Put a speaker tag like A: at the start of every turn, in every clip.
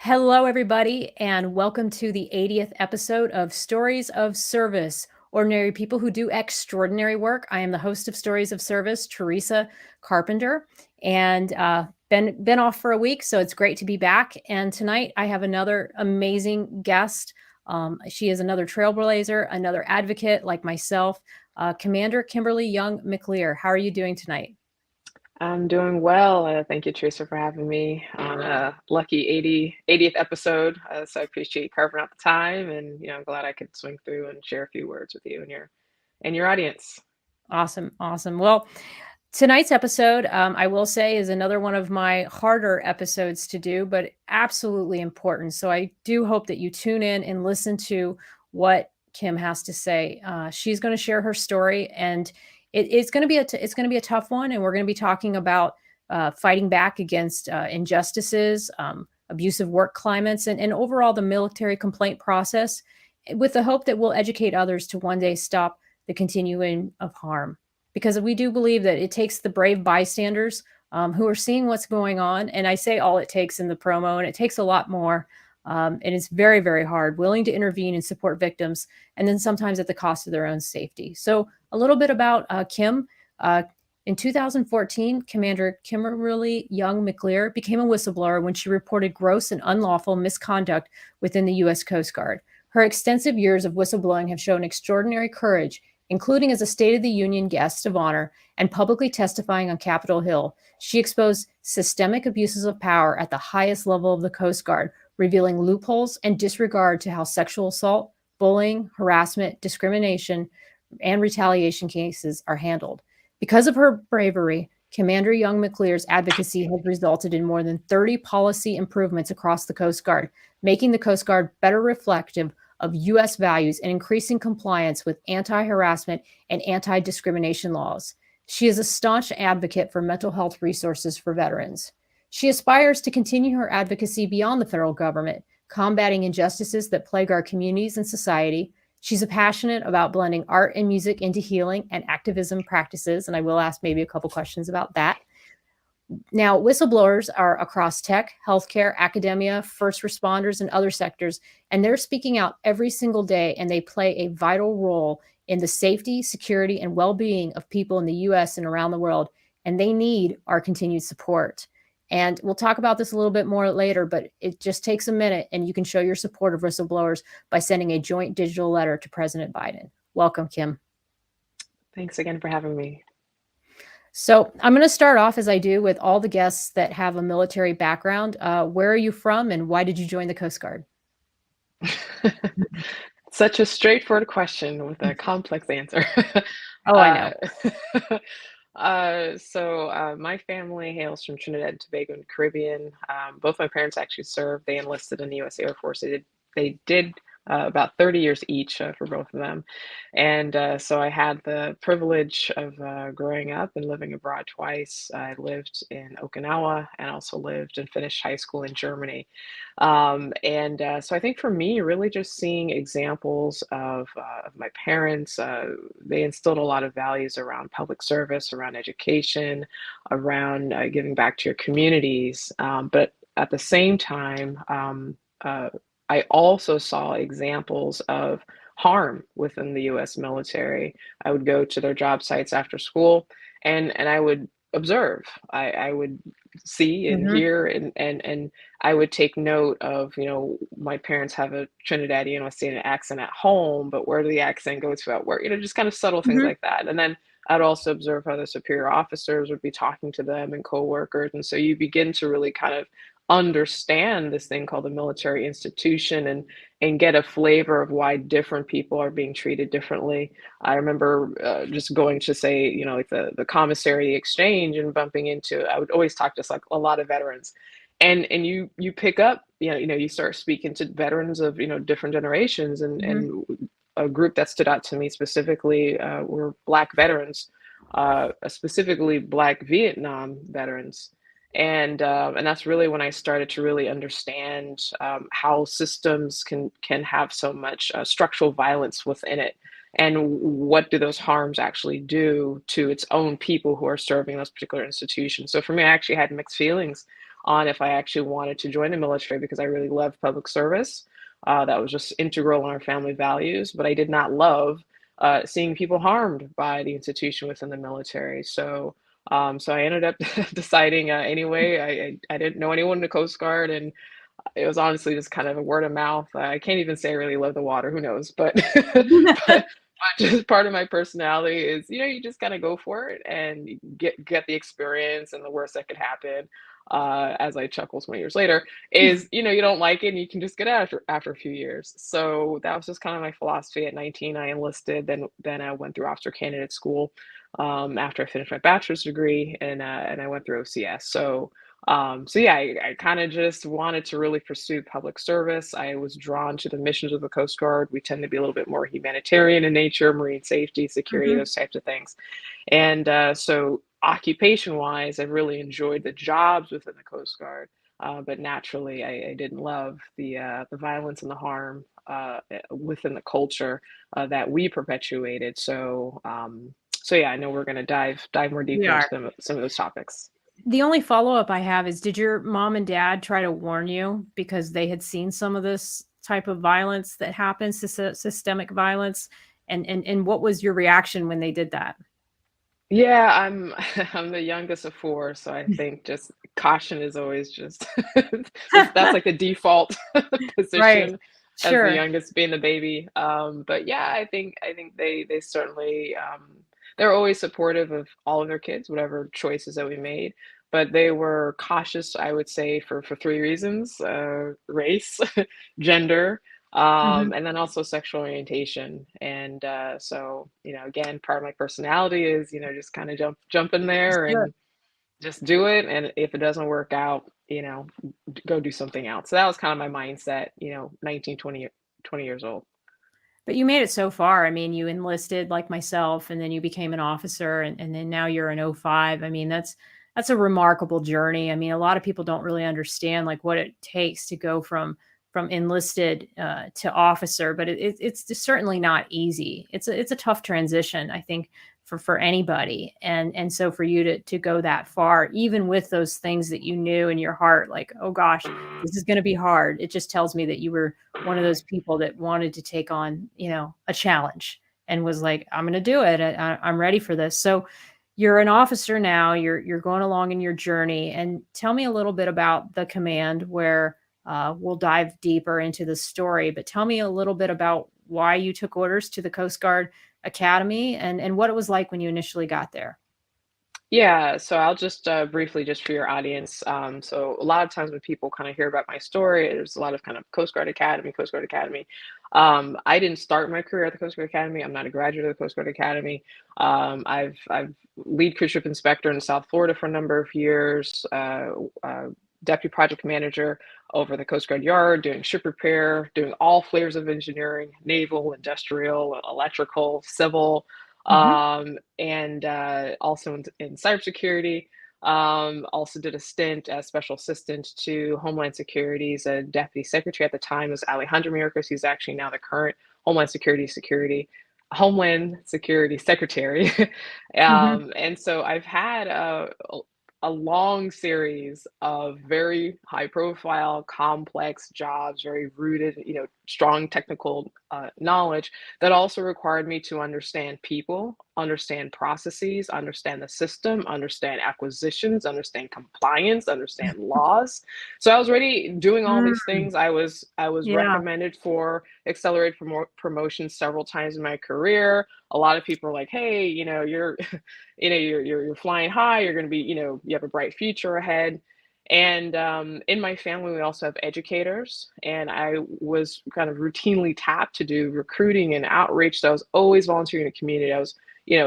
A: Hello, everybody, and welcome to the 80th episode of Stories of Service, Ordinary People Who Do Extraordinary Work. I am the host of Stories of Service, Teresa Carpenter, and been off for a week, so it's great to be back. And tonight I have another amazing guest. She is another trailblazer, another advocate like myself, Commander Kimberly Young-McLear. How are you doing tonight?
B: I'm doing well. Thank you, Teresa, for having me on a lucky 80th episode. So I appreciate you carving out the time, and I'm glad I could swing through and share a few words with you and your audience.
A: Awesome, awesome. Well, tonight's episode, I will say, is another one of my harder episodes to do, but absolutely important. So I do hope that you tune in and listen to what Kim has to say. She's going to share her story, and it's going to be it's going to be a tough one. And we're going to be talking about fighting back against injustices, abusive work climates, and overall the military complaint process, with the hope that we'll educate others to one day stop the continuing of harm, because we do believe that it takes the brave bystanders who are seeing what's going on. And I say all it takes in the promo, and it takes a lot more. And it's very, very hard, willing to intervene and support victims, and then sometimes at the cost of their own safety. So a little bit about Kim. In 2014, Commander Kimberly Young-McLear became a whistleblower when she reported gross and unlawful misconduct within the U.S. Coast Guard. Her extensive years of whistleblowing have shown extraordinary courage, including as a State of the Union guest of honor and publicly testifying on Capitol Hill. She exposed systemic abuses of power at the highest level of the Coast Guard, revealing loopholes and disregard to how sexual assault, bullying, harassment, discrimination, and retaliation cases are handled. Because of her bravery, Commander Young-McLear's advocacy has resulted in more than 30 policy improvements across the Coast Guard, making the Coast Guard better reflective of U.S. values and increasing compliance with anti-harassment and anti-discrimination laws. She is a staunch advocate for mental health resources for veterans. She aspires to continue her advocacy beyond the federal government, combating injustices that plague our communities and society. She's passionate about blending art and music into healing and activism practices, and I will ask maybe a couple questions about that. Now, whistleblowers are across tech, healthcare, academia, first responders, and other sectors, and they're speaking out every single day, and they play a vital role in the safety, security, and well-being of people in the U.S. and around the world, and they need our continued support. And we'll talk about this a little bit more later, but it just takes a minute, and you can show your support of whistleblowers by sending a joint digital letter to President Biden. Welcome, Kim.
B: Thanks again for having me.
A: So I'm going to start off, as I do with all the guests that have a military background. Where are you from, and why did you join the Coast Guard?
B: Such a straightforward question with a complex answer.
A: Oh, I know.
B: My family hails from Trinidad and Tobago and Caribbean. Both my parents actually served. They enlisted in the U.S. Air Force. They did about 30 years each for both of them. And so I had the privilege of growing up and living abroad twice. I lived in Okinawa and also lived and finished high school in Germany. So I think for me, really just seeing examples of my parents, they instilled a lot of values around public service, around education, around giving back to your communities. But at the same time, I also saw examples of harm within the US military. I would go to their job sites after school and I would observe. I would see and
A: Mm-hmm.
B: hear and I would take note of, my parents have a Trinidadian West Indian accent at home, but where did the accent go to at work? Just kind of subtle things
A: Mm-hmm.
B: like that. And then I'd also observe how the superior officers would be talking to them and coworkers. And so you begin to really kind of understand this thing called the military institution and get a flavor of why different people are being treated differently. I remember just going to say, like the commissary exchange and bumping into, I would always talk to like a lot of veterans. And you pick up, you start speaking to veterans of, different generations
A: Mm-hmm.
B: and a group that stood out to me specifically were Black veterans, specifically Black Vietnam veterans. And that's really when I started to really understand how systems can have so much structural violence within it, and what do those harms actually do to its own people who are serving those particular institutions. So for me, I actually had mixed feelings on if I actually wanted to join the military because I really loved public service. That was just integral in our family values, but I did not love seeing people harmed by the institution within the military. So I ended up deciding anyway. I didn't know anyone in the Coast Guard, and it was honestly just kind of a word of mouth. I can't even say I really love the water. Who knows? But but just part of my personality is, you just kind of go for it and get the experience. And the worst that could happen, as I chuckle 20 years later, is you don't like it and you can just get out after a few years. So that was just kind of my philosophy. At 19, I enlisted. Then I went through officer candidate school after I finished my bachelor's degree, and I went through OCS. So yeah, I kind of just wanted to really pursue public service. I was drawn to the missions of the Coast Guard. We tend to be a little bit more humanitarian in nature, marine safety, security,
A: Mhm.
B: those types of things. And so occupation wise, I really enjoyed the jobs within the Coast Guard. But naturally, I didn't love the violence and the harm within the culture that we perpetuated. So yeah, I know we're going to dive more
A: We
B: deeply into
A: are.
B: some of those topics.
A: The only follow-up I have is, did your mom and dad try to warn you because they had seen some of this type of violence that happens, systemic violence? And what was your reaction when they did that?
B: Yeah, I'm I'm the youngest of four, so I think just caution is always just that's like the default
A: Right.
B: position as the
A: Sure.
B: youngest being the baby. But yeah, I think they certainly they're always supportive of all of their kids, whatever choices that we made. But they were cautious, I would say, for three reasons: race, gender,
A: Mhm.
B: and then also sexual orientation. And so, again, part of my personality is, just kind of jump in
A: Just
B: there
A: do it.
B: and just do it. And if it doesn't work out, go do something else. So that was kind of my mindset, 19, 20 years old.
A: But you made it so far. I mean, you enlisted like myself, and then you became an officer, and then now you're an O5. I mean, that's a remarkable journey. I mean, a lot of people don't really understand like what it takes to go from enlisted to officer, but it's just certainly not easy. It's a tough transition, I think, for anybody. And so for you to go that far, even with those things that you knew in your heart, like, oh gosh, this is going to be hard. It just tells me that you were one of those people that wanted to take on, a challenge and was like, I'm going to do it. I'm ready for this. So you're an officer now, you're going along in your journey, and tell me a little bit about the command where we'll dive deeper into the story, but tell me a little bit about why you took orders to the Coast Guard Academy and what it was like when you initially got there.
B: Yeah, so I'll just briefly, just for your audience. So a lot of times when people kind of hear about my story, there's a lot of kind of Coast Guard Academy, Coast Guard Academy. I didn't start my career at the Coast Guard Academy. I'm not a graduate of the Coast Guard Academy. I've lead cruise ship inspector in South Florida for a number of years. Deputy project manager over the Coast Guard Yard, doing ship repair, doing all flavors of engineering, naval, industrial, electrical, civil,
A: Mhm.
B: and also in cybersecurity. Also did a stint as special assistant to Homeland Security's deputy secretary at the time was Alejandro Mayorkas. He's actually now the current Homeland Security Secretary.
A: Mhm.
B: And so I've had a long series of very high profile, complex jobs, very rooted, strong technical knowledge that also required me to understand people, understand processes, understand the system, understand acquisitions, understand compliance, understand laws. So I was already doing all these
A: Mm,
B: things. I was
A: yeah.
B: recommended for accelerated promotion several times in my career. A lot of people are like, "Hey, you're you're flying high. You're going to be, you have a bright future ahead." And in my family, we also have educators, and I was kind of routinely tapped to do recruiting and outreach. So I was always volunteering in the community. I was,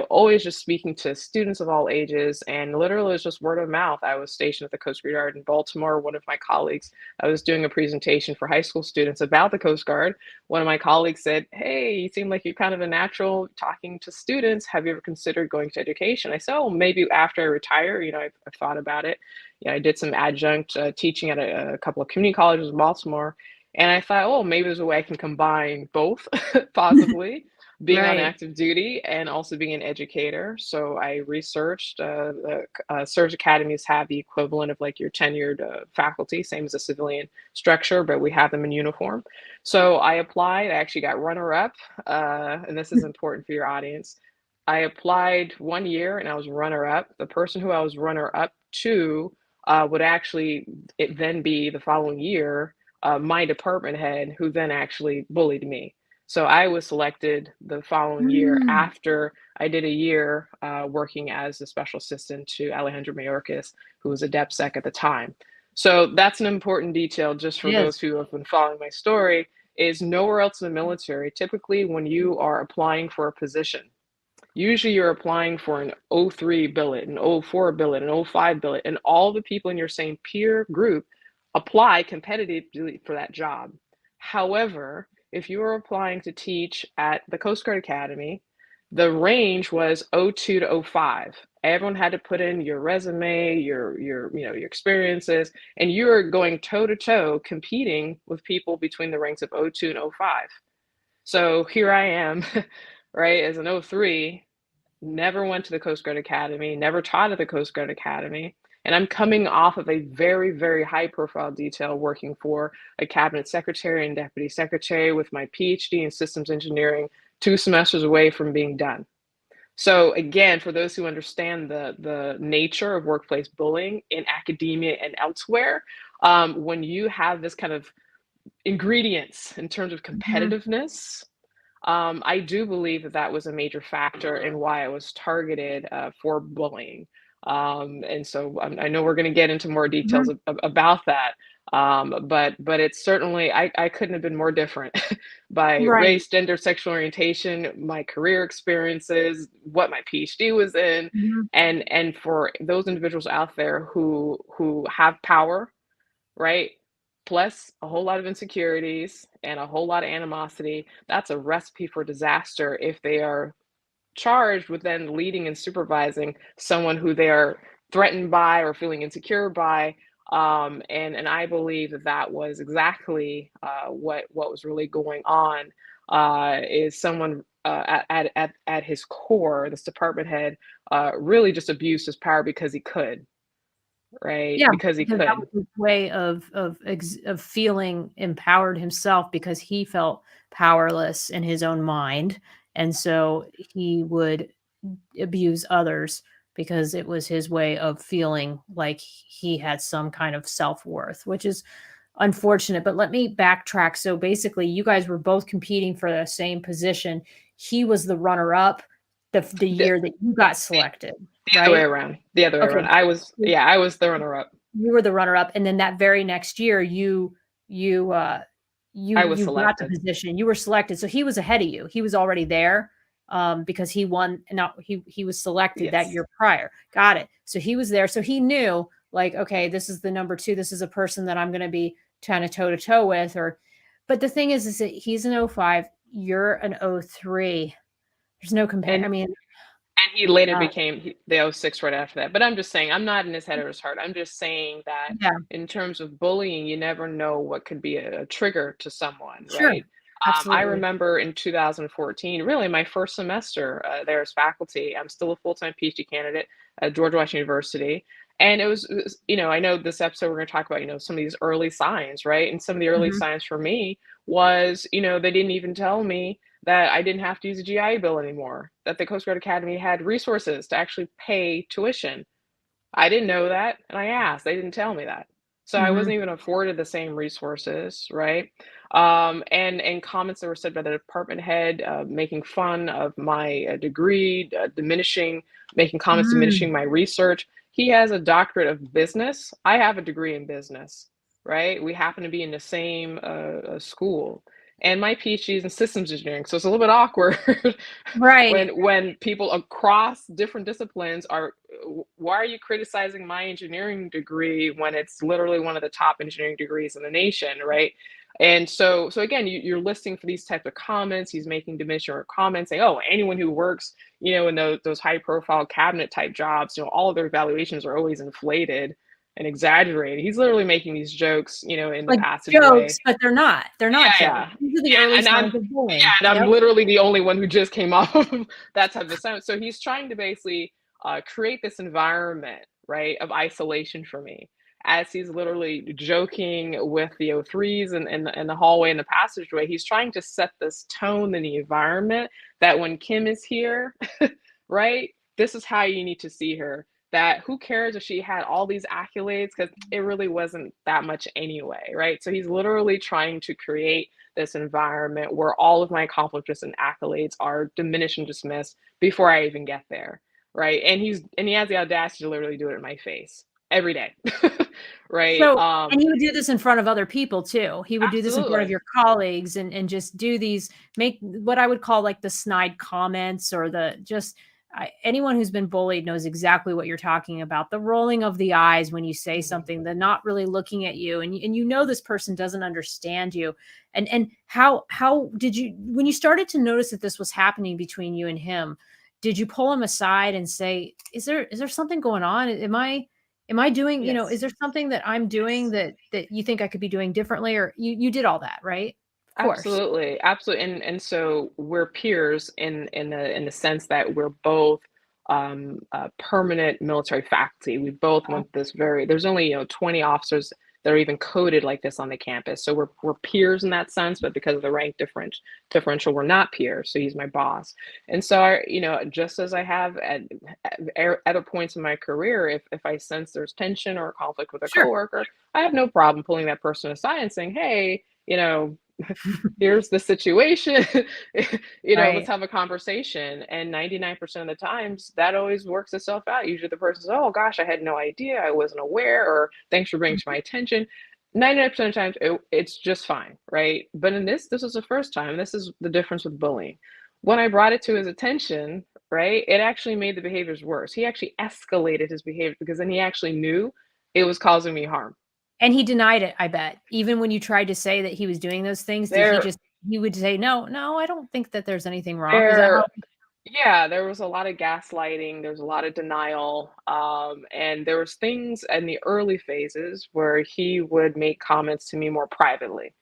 B: always just speaking to students of all ages, and literally it was just word of mouth. I was stationed at the Coast Guard Yard in Baltimore. One of my colleagues, I was doing a presentation for high school students about the Coast Guard. One of my colleagues said, "Hey, you seem like you're kind of a natural talking to students. Have you ever considered going to education?" I said, "Oh, maybe after I retire." I've thought about it. I did some adjunct teaching at a couple of community colleges in Baltimore. And I thought, oh, maybe there's a way I can combine both, possibly. being on
A: Right.
B: active duty and also being an educator. So I researched the service academies have the equivalent of like your tenured faculty, same as a civilian structure, but we have them in uniform. So I applied. I actually got runner-up, and this is important for your audience. I applied 1 year and I was runner-up. The person who I was runner-up to would actually it then be the following year my department head, who then actually bullied me. So I was selected the following year
A: Mm,
B: after I did a year working as a special assistant to Alejandro Mayorkas, who was a DepSec at the time. So that's an important detail just
A: it
B: for those
A: is.
B: who have been following my story, is nowhere else in the military, typically when you are applying for a position, usually you're applying for an O3 billet, an O4 billet, an O5 billet, and all the people in your same peer group apply competitively for that job. However, if you were applying to teach at the Coast Guard Academy, the range was O2 to O5. Everyone had to put in your resume, your experiences, and you are going toe to toe competing with people between the ranks of O2 and O5. So here I am, right, as an O3, never went to the Coast Guard Academy, never taught at the Coast Guard Academy. And I'm coming off of a very, very high profile detail working for a cabinet secretary and deputy secretary with my PhD in systems engineering, 2 semesters away from being done. So again, for those who understand the nature of workplace bullying in academia and elsewhere, when you have this kind of ingredients in terms of
A: Mhm.
B: competitiveness, I do believe that that was a major factor in why I was targeted for bullying. And so I know we're going to get into more details
A: Mhm.
B: about that. But it's certainly, I couldn't have been more different by
A: Right.
B: race, gender, sexual orientation, my career experiences, what my PhD was in.
A: Mhm.
B: And for those individuals out there who have power, right? Plus a whole lot of insecurities and a whole lot of animosity. That's a recipe for disaster if they are charged with then leading and supervising someone who they are threatened by or feeling insecure by. And I believe that that was exactly what was really going on. Is someone at his core, this department head, really just abused his power because he could, right?
A: Yeah,
B: Because he
A: because that
B: could.
A: was his way of feeling empowered himself because he felt powerless in his own mind, and so he would abuse others because it was his way of feeling like he had some kind of self-worth, which is unfortunate. But let me backtrack. So basically, you guys were both competing for the same position. He was the runner-up the year that you got selected,
B: The other way
A: right?
B: around. The other way
A: Okay.
B: around. I was the runner-up.
A: You were the runner-up, and then that very next year, you, uh,
B: I was
A: you got the
B: selected.
A: position, you were selected, so he was ahead of you. He was already there, because he won no, he was selected that
B: Yes.
A: year prior. Got it. So he was there, so he knew, like, "Okay, this is the number 2, this is a person that I'm gonna be kinda toe to toe with," or but the thing is that he's an '05, you're an '03. There's no compare
B: And
A: I mean,
B: and he later
A: uh,
B: became the '06 right after that. But I'm just saying, I'm not in his head or his heart. I'm just saying that
A: yeah,
B: in terms of bullying, you never know what could be a trigger to someone,
A: sure.
B: right? I
A: Absolutely.
B: remember in 2014, really my first semester there as faculty. I'm still a full-time PhD candidate at George Washington University. And I know this episode we're going to talk about, some of these early signs, right? And some of the early
A: Mhm.
B: signs for me was, they didn't even tell me that I didn't have to use a GI Bill anymore, that the Coast Guard Academy had resources to actually pay tuition. I didn't know that, and I asked. They didn't tell me that. So I
A: Mhm.
B: wasn't even afforded the same resources, right? And comments that were said by the department head, making fun of my degree, making comments
A: Mm.
B: diminishing my research. He has a doctorate of business. I have a degree in business, right? We happen to be in the same school, and my PhD is in systems engineering, so it's a little bit awkward
A: Right.
B: when people across different disciplines are, why are you criticizing my engineering degree when it's literally one of the top engineering degrees in the nation, right? And so again, you're listening for these types of comments. He's making diminishing comments saying, oh, anyone who works, in those high profile cabinet type jobs, all of their evaluations are always inflated. and exaggerating. He's literally making these jokes, in the
A: Like jokes,
B: passageway.
A: but they're not. They're not
B: Yeah,
A: jokes.
B: yeah.
A: These are the
B: Yeah,
A: early
B: and I'm
A: signs of
B: yeah,
A: bullying.
B: and I'm
A: Yep.
B: literally the only one who just came off of that type of sound. So he's trying to basically create this environment, right, of isolation for me. As he's literally joking with the O3s and in the hallway and the passageway, he's trying to set this tone in the environment that when Kim is here, right, this is how you need to see her. That who cares if she had all these accolades, because it really wasn't that much anyway, right? So he's literally trying to create this environment where all of my accomplishments and accolades are diminished and dismissed before I even get there, right? And he has the audacity to literally do it in my face every day, right?
A: So, and he would do this in front of other people too. He would do this in front of
B: Absolutely.
A: your colleagues and just do these, make what I would call like the snide comments, or the just anyone who's been bullied knows exactly what you're talking about. The rolling of the eyes when you say
B: Mhm.
A: something, the not really looking at you, and you know this person doesn't understand you. And how did you, when you started to notice that this was happening between you and him, did you pull him aside and say, is there something going on? Am I doing, is
B: Yes.
A: there something that I'm doing
B: Yes.
A: that you think I could be doing differently? Or you did all that, right? Of course.
B: Absolutely, absolutely, and so we're peers in the sense that we're both permanent military faculty. We both
A: Uh,
B: went this very. There's only 20 officers that are even coded like this on the campus, so we're peers in that sense. But because of the rank differential, we're not peers. So he's my boss, and so just as I have at other points in my career, if I sense there's tension or conflict with a
A: Sure.
B: coworker, I have no problem pulling that person aside and saying, hey. Here's the situation. Let's
A: Right.
B: have a conversation. And 99% of the times that always works itself out. Usually the person says, oh gosh, I had no idea, I wasn't aware, or thanks for bringing it to my
A: Mhm.
B: attention. 99% of the times it's just fine, right? But in this was the first time. This is the difference with bullying. When I brought it to his attention, right, it actually made the behaviors worse. He actually escalated his behavior because then he actually knew it was causing me harm.
A: And he denied it, I bet. Even when you tried to say that he was doing those things, did he
B: There,
A: just, he would say, "No, no, I don't think that there's anything wrong." Is that how?
B: there Yeah, there was a lot of gaslighting, there's a lot of denial, and there was things in the early phases where he would make comments to me more privately,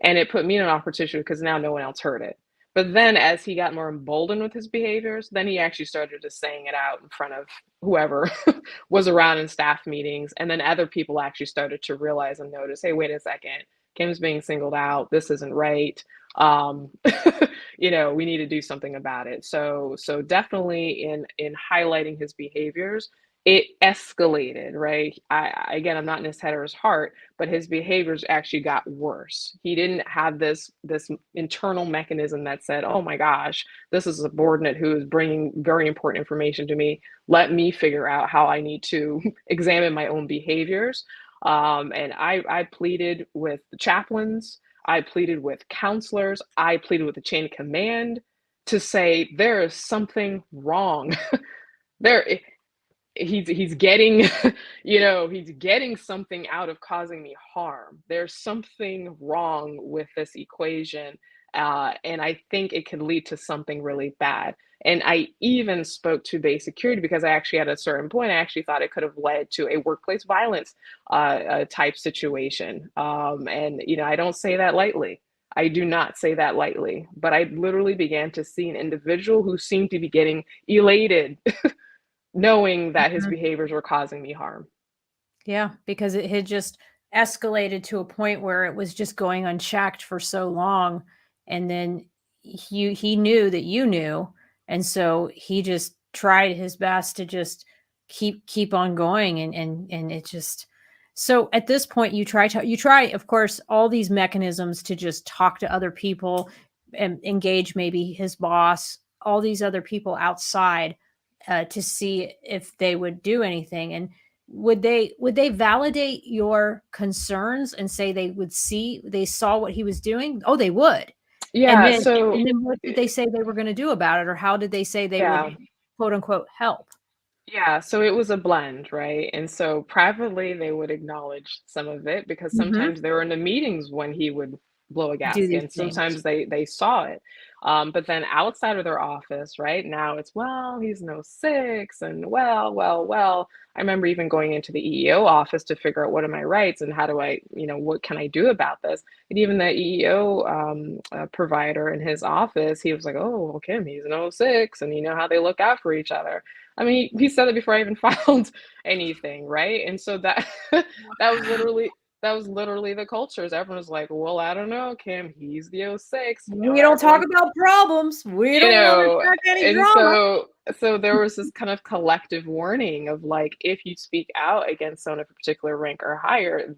B: and it put me in an awkward situation because now no one else heard it. But then as he got more emboldened with his behaviors, then he actually started just saying it out in front of whoever was around in staff meetings, and then other people actually started to realize and notice, "Hey, wait a second, Kim's being singled out, this isn't right." Um, we need to do something about it. So definitely in highlighting his behaviors, it escalated, right? Again, I'm not in his head or his heart, but his behaviors actually got worse. He didn't have this internal mechanism that said, "Oh my gosh, this is a subordinate who is bringing very important information to me. Let me figure out how I need to examine my own behaviors." And I pleaded with the chaplains, I pleaded with counselors, I pleaded with the chain of command to say there is something wrong. there he's getting he's getting something out of causing me harm. There's something wrong with this equation, and I think it could lead to something really bad. And I even spoke to base security because I actually at a certain point I actually thought it could have led to a workplace violence type situation. And I don't say that lightly. I do not say that lightly, but I literally began to see an individual who seemed to be getting elated knowing that his
A: Mhm.
B: behaviors were causing me harm.
A: Yeah, because it had just escalated to a point where it was just going unchecked for so long, and then he knew that you knew, and so he just tried his best to just keep on going, and it just, so at this point you try, of course, all these mechanisms to just talk to other people and engage maybe his boss, all these other people outside, to see if they would do anything. And would they validate your concerns and say they saw what he was doing? Oh, they would. And
B: Yeah,
A: then
B: so
A: and then what did they say they were gonna do about it? Or how did they say they would,
B: yeah.
A: quote unquote, "help"?
B: Yeah, so it was a blend, right? And so privately they would acknowledge some of it because
A: Mhm.
B: sometimes they were in the meetings when he would blow a
A: Do
B: gasket,
A: these
B: and
A: things.
B: sometimes they saw it. But then outside of their office, right now it's, well, he's no six, and well. I remember even going into the EEO office to figure out what are my rights and how do I, what can I do about this? And even the EEO provider in his office, he was like, "Oh, well, Kim, he's an oh 06, and you know how they look out for each other." I mean, he said it before I even filed anything, right? And so that that was literally that was literally the cultures. Everyone was like, "Well, I don't know, Kim. He's the oh 06,
A: We don't talk
B: everyone,
A: about problems. We
B: you
A: don't wanna
B: know."
A: start any
B: And
A: drama.
B: so there was this kind of collective warning of like, if you speak out against someone of a particular rank or higher,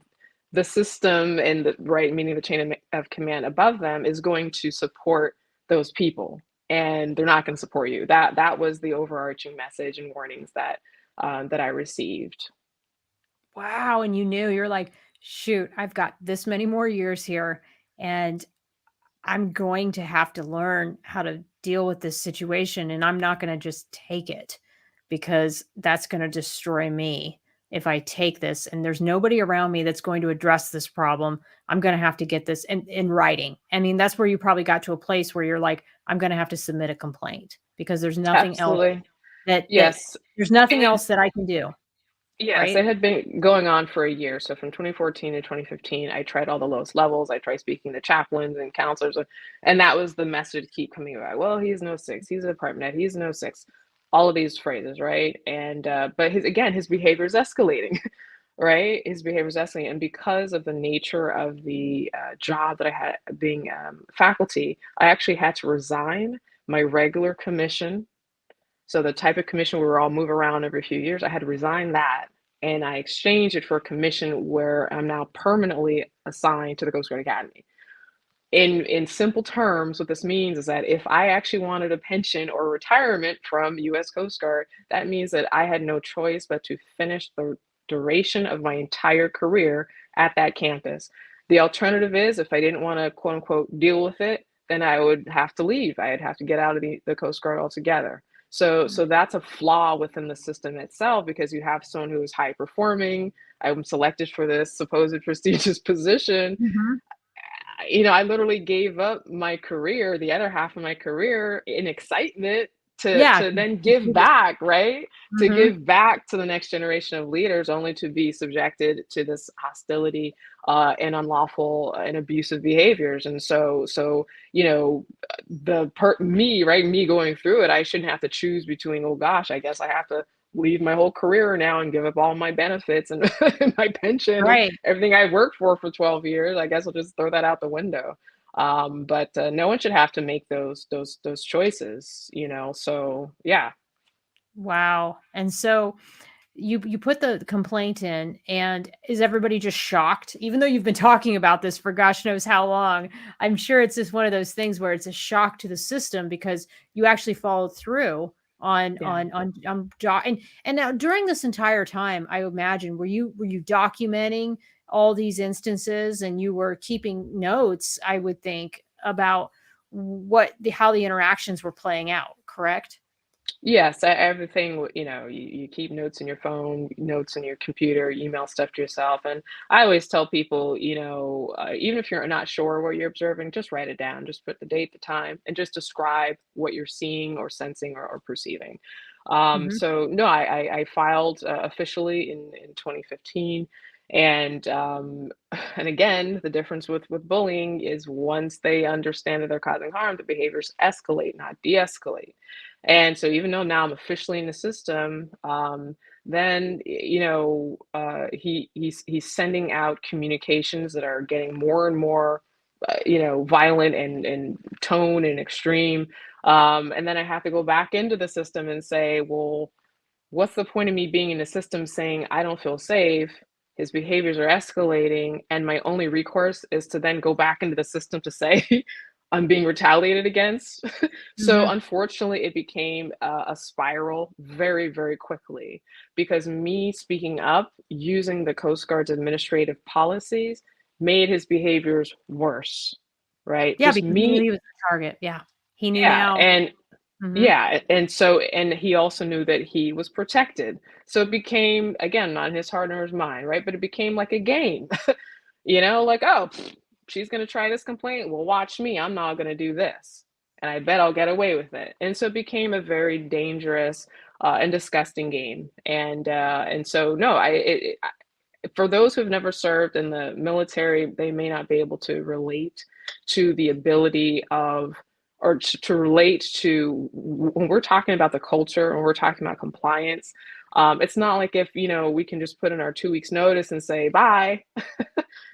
B: the system and the right, meaning the chain of command above them, is going to support those people, and they're not going to support you. That was the overarching message and warnings that I received.
A: Wow, and you knew, you're like, "Shoot, I've got this many more years here, and I'm going to have to learn how to deal with this situation, and I'm not gonna just take it because that's gonna destroy me if I take this, and there's nobody around me that's going to address this problem. I'm gonna have to get this in writing." I mean, that's where you probably got to a place where you're like, "I'm gonna have to submit a complaint because there's nothing else
B: Absolutely.
A: that
B: Yes.
A: there's nothing
B: And
A: else that I can do."
B: yes,
A: Right?
B: it had been going on for a year. So from 2014 to 2015, I tried all the lowest levels. I tried speaking to chaplains and counselors, and that was the message keep coming back. Well, he's no six. He's a department head. He's no six. All of these phrases, right? And but his behavior is escalating, right? His behavior is escalating, and because of the nature of the job that I had being faculty, I actually had to resign my regular commission. So the type of commission where we all move around every few years, I had to resign that, and I exchanged it for a commission where I'm now permanently assigned to the Coast Guard Academy. In simple terms, what this means is that if I actually wanted a pension or retirement from U.S. Coast Guard, that means that I had no choice but to finish the duration of my entire career at that campus. The alternative is, if I didn't want to quote unquote deal with it, then I would have to leave. I'd have to get out of the Coast Guard altogether. So that's a flaw within the system itself, because you have someone who is high performing. I'm selected for this supposed prestigious position.
A: Mhm.
B: I literally gave up my career, the other half of my career, in excitement to
A: Yeah,
B: to
A: to
B: then
A: to
B: give
A: do this.
B: back, right? To
A: Mhm.
B: give back to the next generation of leaders, only to be subjected to this hostility and unlawful and abusive behaviors. And so me, right, me going through it, I shouldn't have to choose between, oh gosh, I guess I have to leave my whole career now and give up all my benefits and my pension and
A: Right.
B: everything I worked for 12 years. I guess I'll just throw that out the window. But no one should have to make those choices, So yeah.
A: Wow. And so you put the complaint in, and is everybody just shocked? Even though you've been talking about this for gosh knows how long, I'm sure it's just one of those things where it's a shock to the system because you actually followed through
B: Yeah.
A: and now during this entire time, I imagine were you documenting all these instances and you were keeping notes, I would think, about how the interactions were playing out, correct?
B: Yes, everything, you keep notes in your phone, notes in your computer, email stuff to yourself. And I always tell people, even if you're not sure what you're observing, just write it down. Just put the date, the time, and just describe what you're seeing or sensing or perceiving.
A: Mhm.
B: So, no, I filed officially in 2015. And and again, the difference with bullying is once they understand that they're causing harm, the behaviors escalate, not de-escalate. And so even though now I'm officially in the system, then he's sending out communications that are getting more and more violent and tone and extreme. And then I have to go back into the system and say, well, what's the point of me being in the system saying I don't feel safe? His behaviors are escalating, and my only recourse is to then go back into the system to say I'm being retaliated against. So
A: Mhm.
B: unfortunately, it became a spiral very, very quickly, because me speaking up using the Coast Guard's administrative policies made his behaviors worse, right?
A: Yeah,
B: Just
A: because he knew
B: me,
A: he was the target. Yeah. He knew
B: yeah,
A: now.
B: and
A: Mhm.
B: yeah, and he also knew that he was protected. So it became, again, not in his heart nor his mind, right? But it became like a game, like, oh, pfft, she's going to try this complaint. Well, watch me. I'm not going to do this. And I bet I'll get away with it. And so it became a very dangerous and disgusting game. And so, no, for those who've never served in the military, they may not be able to relate to the ability of, or to relate to when we're talking about the culture and we're talking about compliance. It's not like if, we can just put in our 2 weeks notice and say, bye,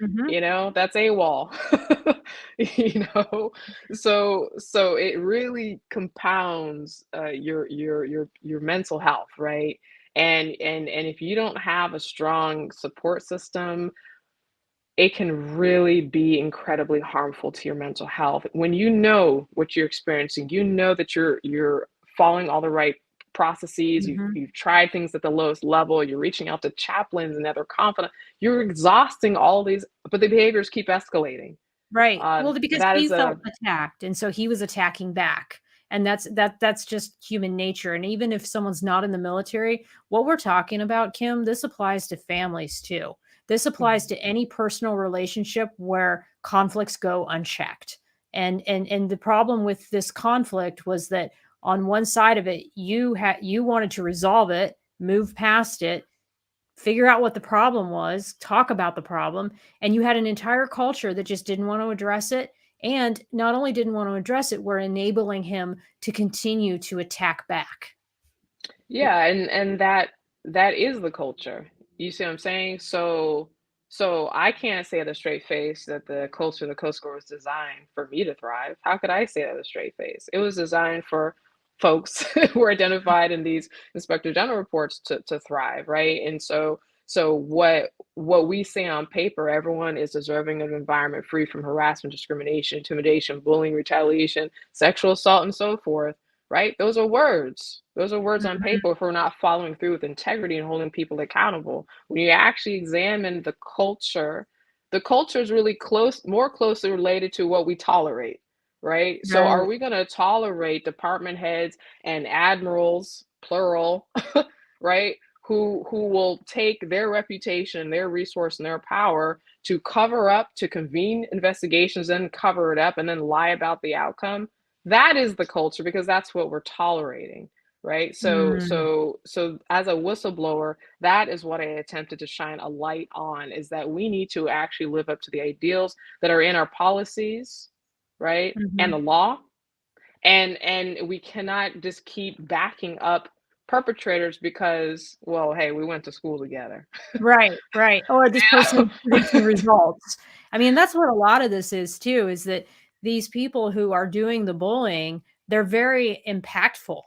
A: Mhm.
B: that's AWOL. So it really compounds your mental health, right? And if you don't have a strong support system, it can really be incredibly harmful to your mental health. When you know what you're experiencing, you know that you're following all the right processes,
A: Mhm.
B: you've tried things at the lowest level, you're reaching out to chaplains and other confident, you're exhausting all these, but the behaviors keep escalating.
A: Right. Well, because
B: That
A: he
B: is
A: felt
B: a
A: attacked, and so he was attacking back. And that's just human nature. And even if someone's not in the military, what we're talking about, Kim, this applies to families too. This applies
B: Mhm.
A: to any personal relationship where conflicts go unchecked. And the problem with this conflict was that on one side of it, you wanted to resolve it, move past it, figure out what the problem was, talk about the problem, and you had an entire culture that just didn't want to address it. And not only didn't want to address it, were enabling him to continue to attack back.
B: Yeah, and that is the culture. You see what I'm saying? So I can't say with a straight face that the culture of the Coast Guard was designed for me to thrive. How could I say that with a straight face? It was designed for folks who were identified in these inspector general reports to thrive, right? And so what we say on paper, everyone is deserving of an environment free from harassment, discrimination, intimidation, bullying, retaliation, sexual assault, and so forth, right? Those are words. Those are words on
A: Mhm.
B: paper if we're not following through with integrity and holding people accountable. When you actually examine the culture is really more closely related to what we tolerate, right? So are
A: Right.
B: we going to tolerate department heads and admirals, plural, right? Who will take their reputation, their resource, and their power to cover up, to convene investigations, and cover it up, and then lie about the outcome? That is the culture because that's what we're tolerating, right? so
A: Mm.
B: so so as a whistleblower, that is what I attempted to shine a light on, is that we need to actually live up to the ideals that are in our policies, right, and
A: Mhm.
B: the law. And we cannot just keep backing up perpetrators because, well, hey, we went to school together.
A: Right, right. Or this person is producing results. I mean, that's what a lot of this is too, is that these people who are doing the bullying, they're very impactful.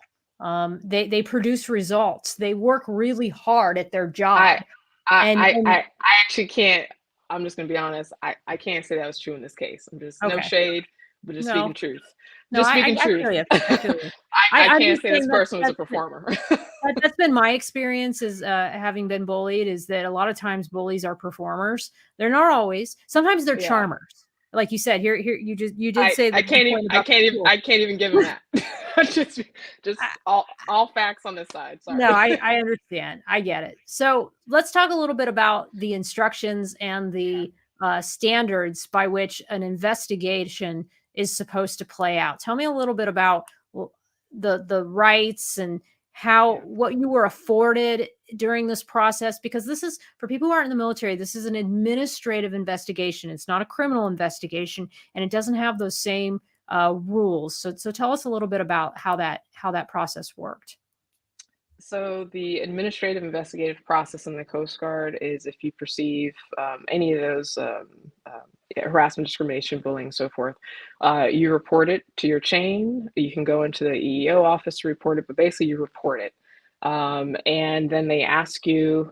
A: They produce results. They work really hard at their
B: I
A: job.
B: I
A: And
B: I I
A: and
B: I actually can't. I'm just gonna be honest. I can't say that was true in this case. I'm just, no
A: okay.
B: shade, but just
A: No,
B: speaking truth.
A: no,
B: Just speaking
A: I
B: truth.
A: feel you. I feel you.
B: I
A: I'm
B: can't
A: just
B: say this
A: saying
B: person was a performer.
A: that's been my experience is, having been bullied, is that a lot of times bullies are performers. They're not always. Sometimes they're
B: Yeah.
A: charmers. Like you said, here you did say
B: I
A: the
B: can't even
A: point about the school.
B: I can't even give him that. just
A: I
B: just all facts on this side.
A: No,
B: Sorry.
A: I understand. I get it. So, let's talk a little bit about the instructions and the, standards by which an investigation is supposed to play out. Tell me a little bit about w the rights and how
B: Yeah.
A: what you were afforded during this process, because this is for people who aren't in the military, this is an administrative investigation. It's not a criminal investigation, and it doesn't have those same, rules. So tell us a little bit about how that process worked.
B: So the administrative investigative process in the Coast Guard is if you perceive any of those harassment, discrimination, bullying, so forth, you report it to your chain. You can go into the EEO office to report it, but basically you report it. And then they ask you,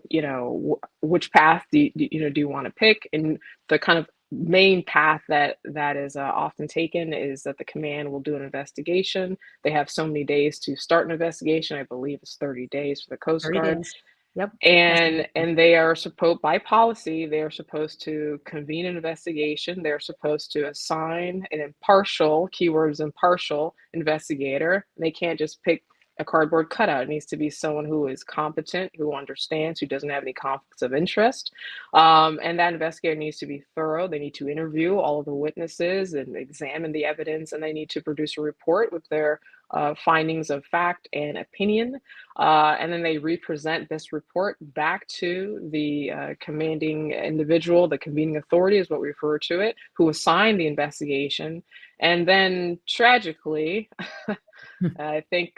B: which path do you want to pick? And the kind of main path that is often taken is that the command will do an investigation. They have so many days to start an investigation. I believe it's 30 days for the Coast
A: 30
B: Guard.
A: days. Yep. That's
B: And they are supposed, by policy, they are supposed to convene an investigation. They're supposed to assign an impartial, keywords impartial, investigator. They can't just pick a cardboard cutout. It needs to be someone who is competent, who understands, who doesn't have any conflicts of interest. And that investigator needs to be thorough. They need to interview all of the witnesses and examine the evidence, and they need to produce a report with their findings of fact and opinion. And then they represent this report back to the commanding individual, the convening authority is what we refer to it, who assigned the investigation. And then tragically, I think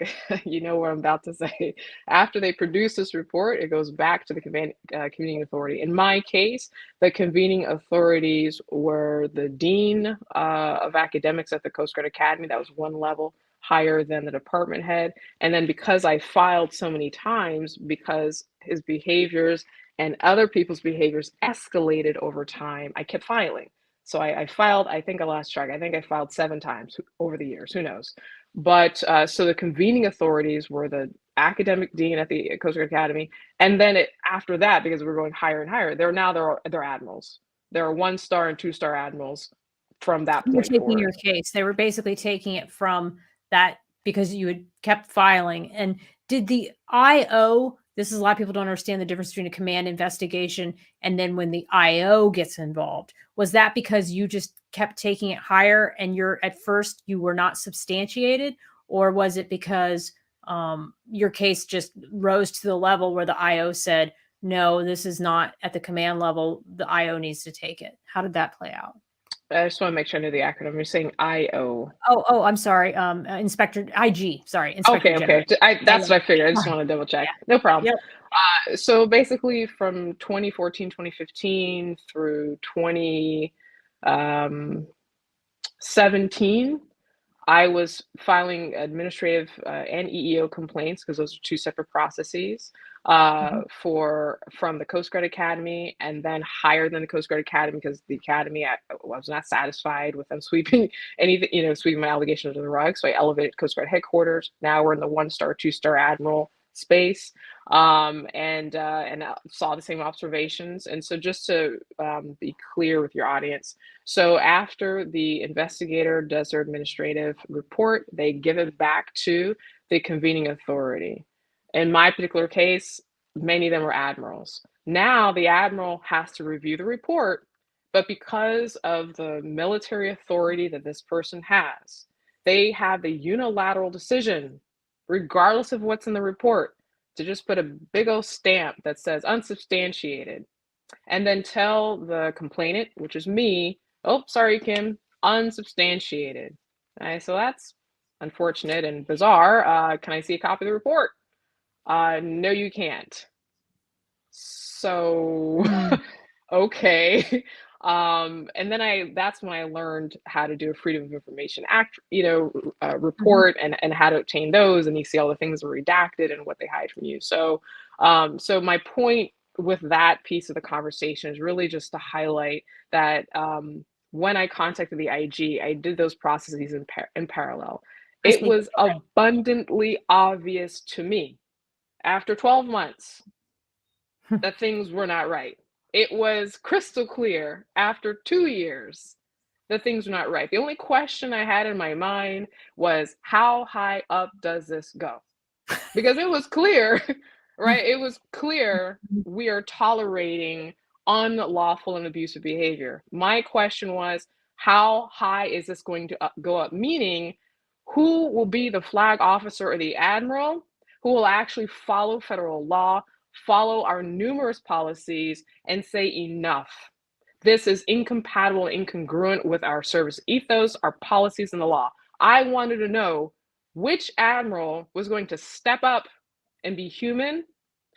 B: you know what I'm about to say. After they produce this report, it goes back to the convening authority. In my case, the convening authorities were the dean of academics at the Coast Guard Academy. That was one level higher than the department head. And then because I filed so many times, because his behaviors and other people's behaviors escalated over time, I kept filing. So I filed, I think I lost track. I think I filed 7 times over the years, who knows? But so the convening authorities were the academic dean at the Coast Guard Academy. And then after that, because we're going higher and higher, they're admirals. There are 1-star and 2-star admirals from that
A: They're
B: point
A: taking
B: forward.
A: your case. They were basically taking it from that because you had kept filing. And did the IO, this is a lot of people don't understand the difference between a command investigation and then when the IO gets involved. Was that because you just kept taking it higher and at first you were not substantiated? Or was it because your case just rose to the level where the IO said, no, this is not at the command level. The IO needs to take it. How did that play out?
B: I just want to make sure I know the acronym. You're saying IO.
A: Oh, I'm sorry. Inspector IG. Sorry, Inspector General.
B: Okay. That's what I figured. I just want to double check. No problem.
A: Yep.
B: So basically from 2014, 2015 through 2017, I was filing administrative and EEO complaints because those are 2 separate processes from the Coast Guard Academy, and then higher than the Coast Guard Academy because the Academy I was not satisfied with them sweeping anything, sweeping my allegations under the rug. So I elevated Coast Guard headquarters. Now we're in the 1-star, 2-star admiral space, and I saw the same observations. And so just to be clear with your audience, so after the investigator does their administrative report, they give it back to the convening authority. In my particular case, many of them were admirals. Now the admiral has to review the report, but because of the military authority that this person has, they have the unilateral decision, regardless of what's in the report, to just put a big old stamp that says unsubstantiated, and then tell the complainant, which is me, oh, sorry, Kim, unsubstantiated. Right, so that's unfortunate and bizarre. Can I see a copy of the report? No, you can't. So, okay. And then that's when I learned how to do a Freedom of Information Act, report and how to obtain those. And you see all the things that are redacted and what they hide from you. So, so my point with that piece of the conversation is really just to highlight that when I contacted the IG, I did those processes in parallel. It was abundantly obvious to me after 12 months that things were not right. It was crystal clear after 2 years that things were not right. The only question I had in my mind was, how high up does this go? Because it was clear, right? It was clear we are tolerating unlawful and abusive behavior. My question was, how high is this going to go up? Meaning, who will be the flag officer or the admiral who will actually follow federal law, follow our numerous policies, and say enough? This is incompatible and incongruent with our service ethos, our policies, and the law. I wanted to know which admiral was going to step up and be human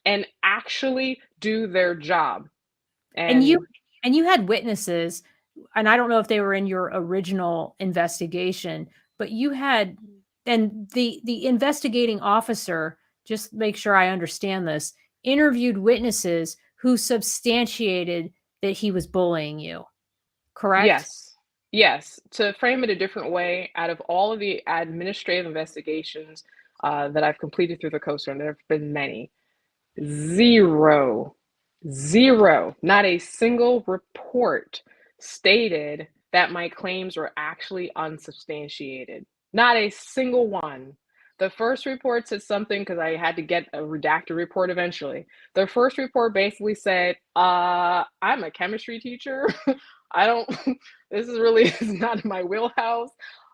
B: and actually do their job.
A: And you had witnesses, and I don't know if they were in your original investigation, but you had, and the investigating officer, just make sure I understand this, interviewed witnesses who substantiated that he was bullying you, correct?
B: Yes. To frame it a different way, out of all of the administrative investigations that I've completed through the Coast Guard, there have been many. Zero, not a single report stated that my claims were actually unsubstantiated. Not a single one. The first report said something because I had to get a redacted report eventually. The first report basically said, I'm a chemistry teacher. I don't, this is really is not in my wheelhouse.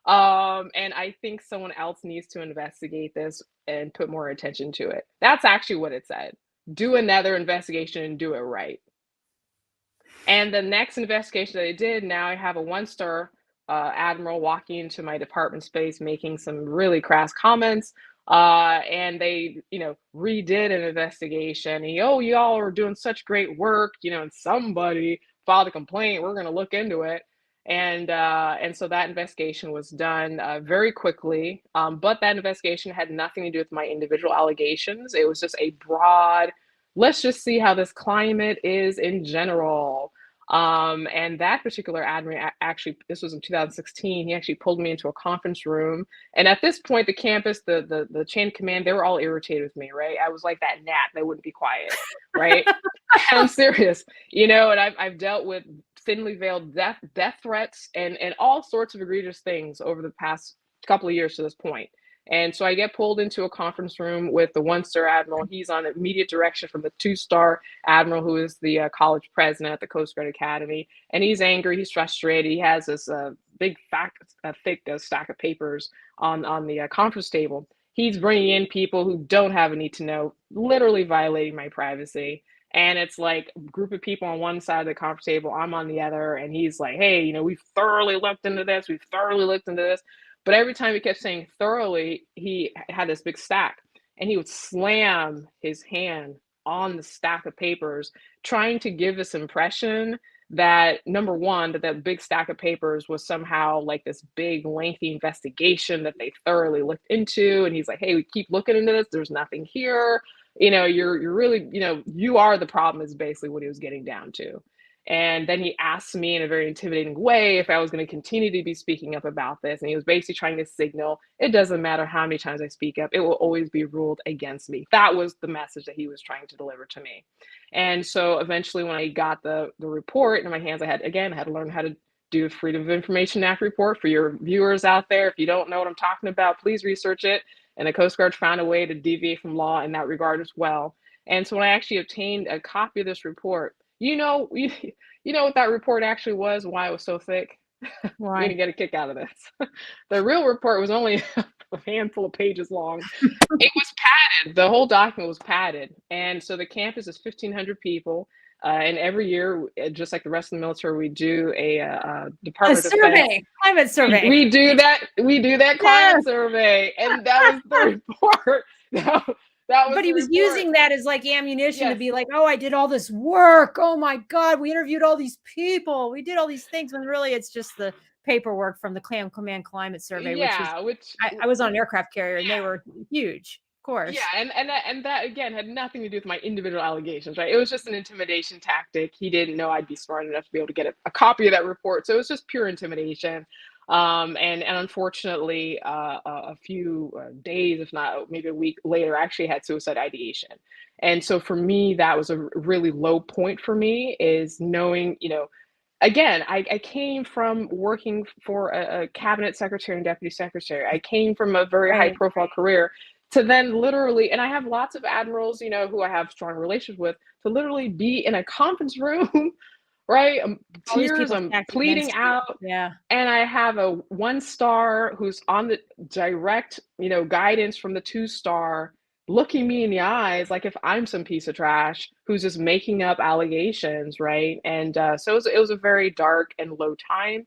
B: And I think someone else needs to investigate this and put more attention to it. That's actually what it said. Do another investigation and do it right. And the next investigation that I did, now I have a one-star admiral walking into my department space, making some really crass comments. And they, redid an investigation. And, oh, y'all are doing such great work, and somebody filed a complaint. We're going to look into it. And so that investigation was done very quickly. But that investigation had nothing to do with my individual allegations. It was just a broad, let's just see how this climate is in general. And that particular admin, actually, this was in 2016, he actually pulled me into a conference room. And at this point, the campus, the chain of command, they were all irritated with me, right? I was like that gnat that wouldn't be quiet, right? I'm serious, and I've dealt with thinly veiled death threats and all sorts of egregious things over the past couple of years to this point. And so I get pulled into a conference room with the one-star admiral. He's on immediate direction from the two-star admiral, who is the college president at the Coast Guard Academy. And he's angry. He's frustrated. He has this big, thick stack of papers on the conference table. He's bringing in people who don't have a need to know, literally violating my privacy. And it's like a group of people on one side of the conference table, I'm on the other. And he's like, hey, we've thoroughly looked into this. We've thoroughly looked into this. But every time he kept saying thoroughly, he had this big stack and he would slam his hand on the stack of papers, trying to give this impression that, number one, that big stack of papers was somehow like this big, lengthy investigation that they thoroughly looked into. And he's like, hey, we keep looking into this. There's nothing here. You're really, you are the problem, is basically what he was getting down to. And then he asked me in a very intimidating way if I was going to continue to be speaking up about this. And he was basically trying to signal, it doesn't matter how many times I speak up, it will always be ruled against me. That was the message that he was trying to deliver to me. And so eventually, when I got the report in my hands, I had to learn how to do a Freedom of Information Act report. For your viewers out there, if you don't know what I'm talking about, please research it. And the Coast Guard found a way to deviate from law in that regard as well. And so when I actually obtained a copy of this report, you know what that report actually was, why it was so thick? You're gonna get a kick out of this. The real report was only a handful of pages long. It was padded. The whole document was padded. And so the campus is 1,500 people. And every year, just like the rest of the military, we do a Department of Defense
A: climate survey.
B: We do that climate survey, and that was the report.
A: But he was using that as like ammunition to be like, oh, I did all this work. Oh my God, we interviewed all these people. We did all these things, when really it's just the paperwork from the Command Climate Survey, which I was on an aircraft carrier and they were huge, of course.
B: Yeah, and that again had nothing to do with my individual allegations, right? It was just an intimidation tactic. He didn't know I'd be smart enough to be able to get a copy of that report, so it was just pure intimidation. And unfortunately, a few days, if not maybe a week later, I actually had suicide ideation. And so for me, that was a really low point for me, is knowing, again, I came from working for a cabinet secretary and deputy secretary. I came from a very high profile career to then literally, and I have lots of admirals, who I have strong relations with, to literally be in a conference room right? Tears, I'm pleading out.
A: Yeah.
B: And I have a one-star who's on the direct, guidance from the two-star, looking me in the eyes like if I'm some piece of trash who's just making up allegations, right? And so it was a very dark and low time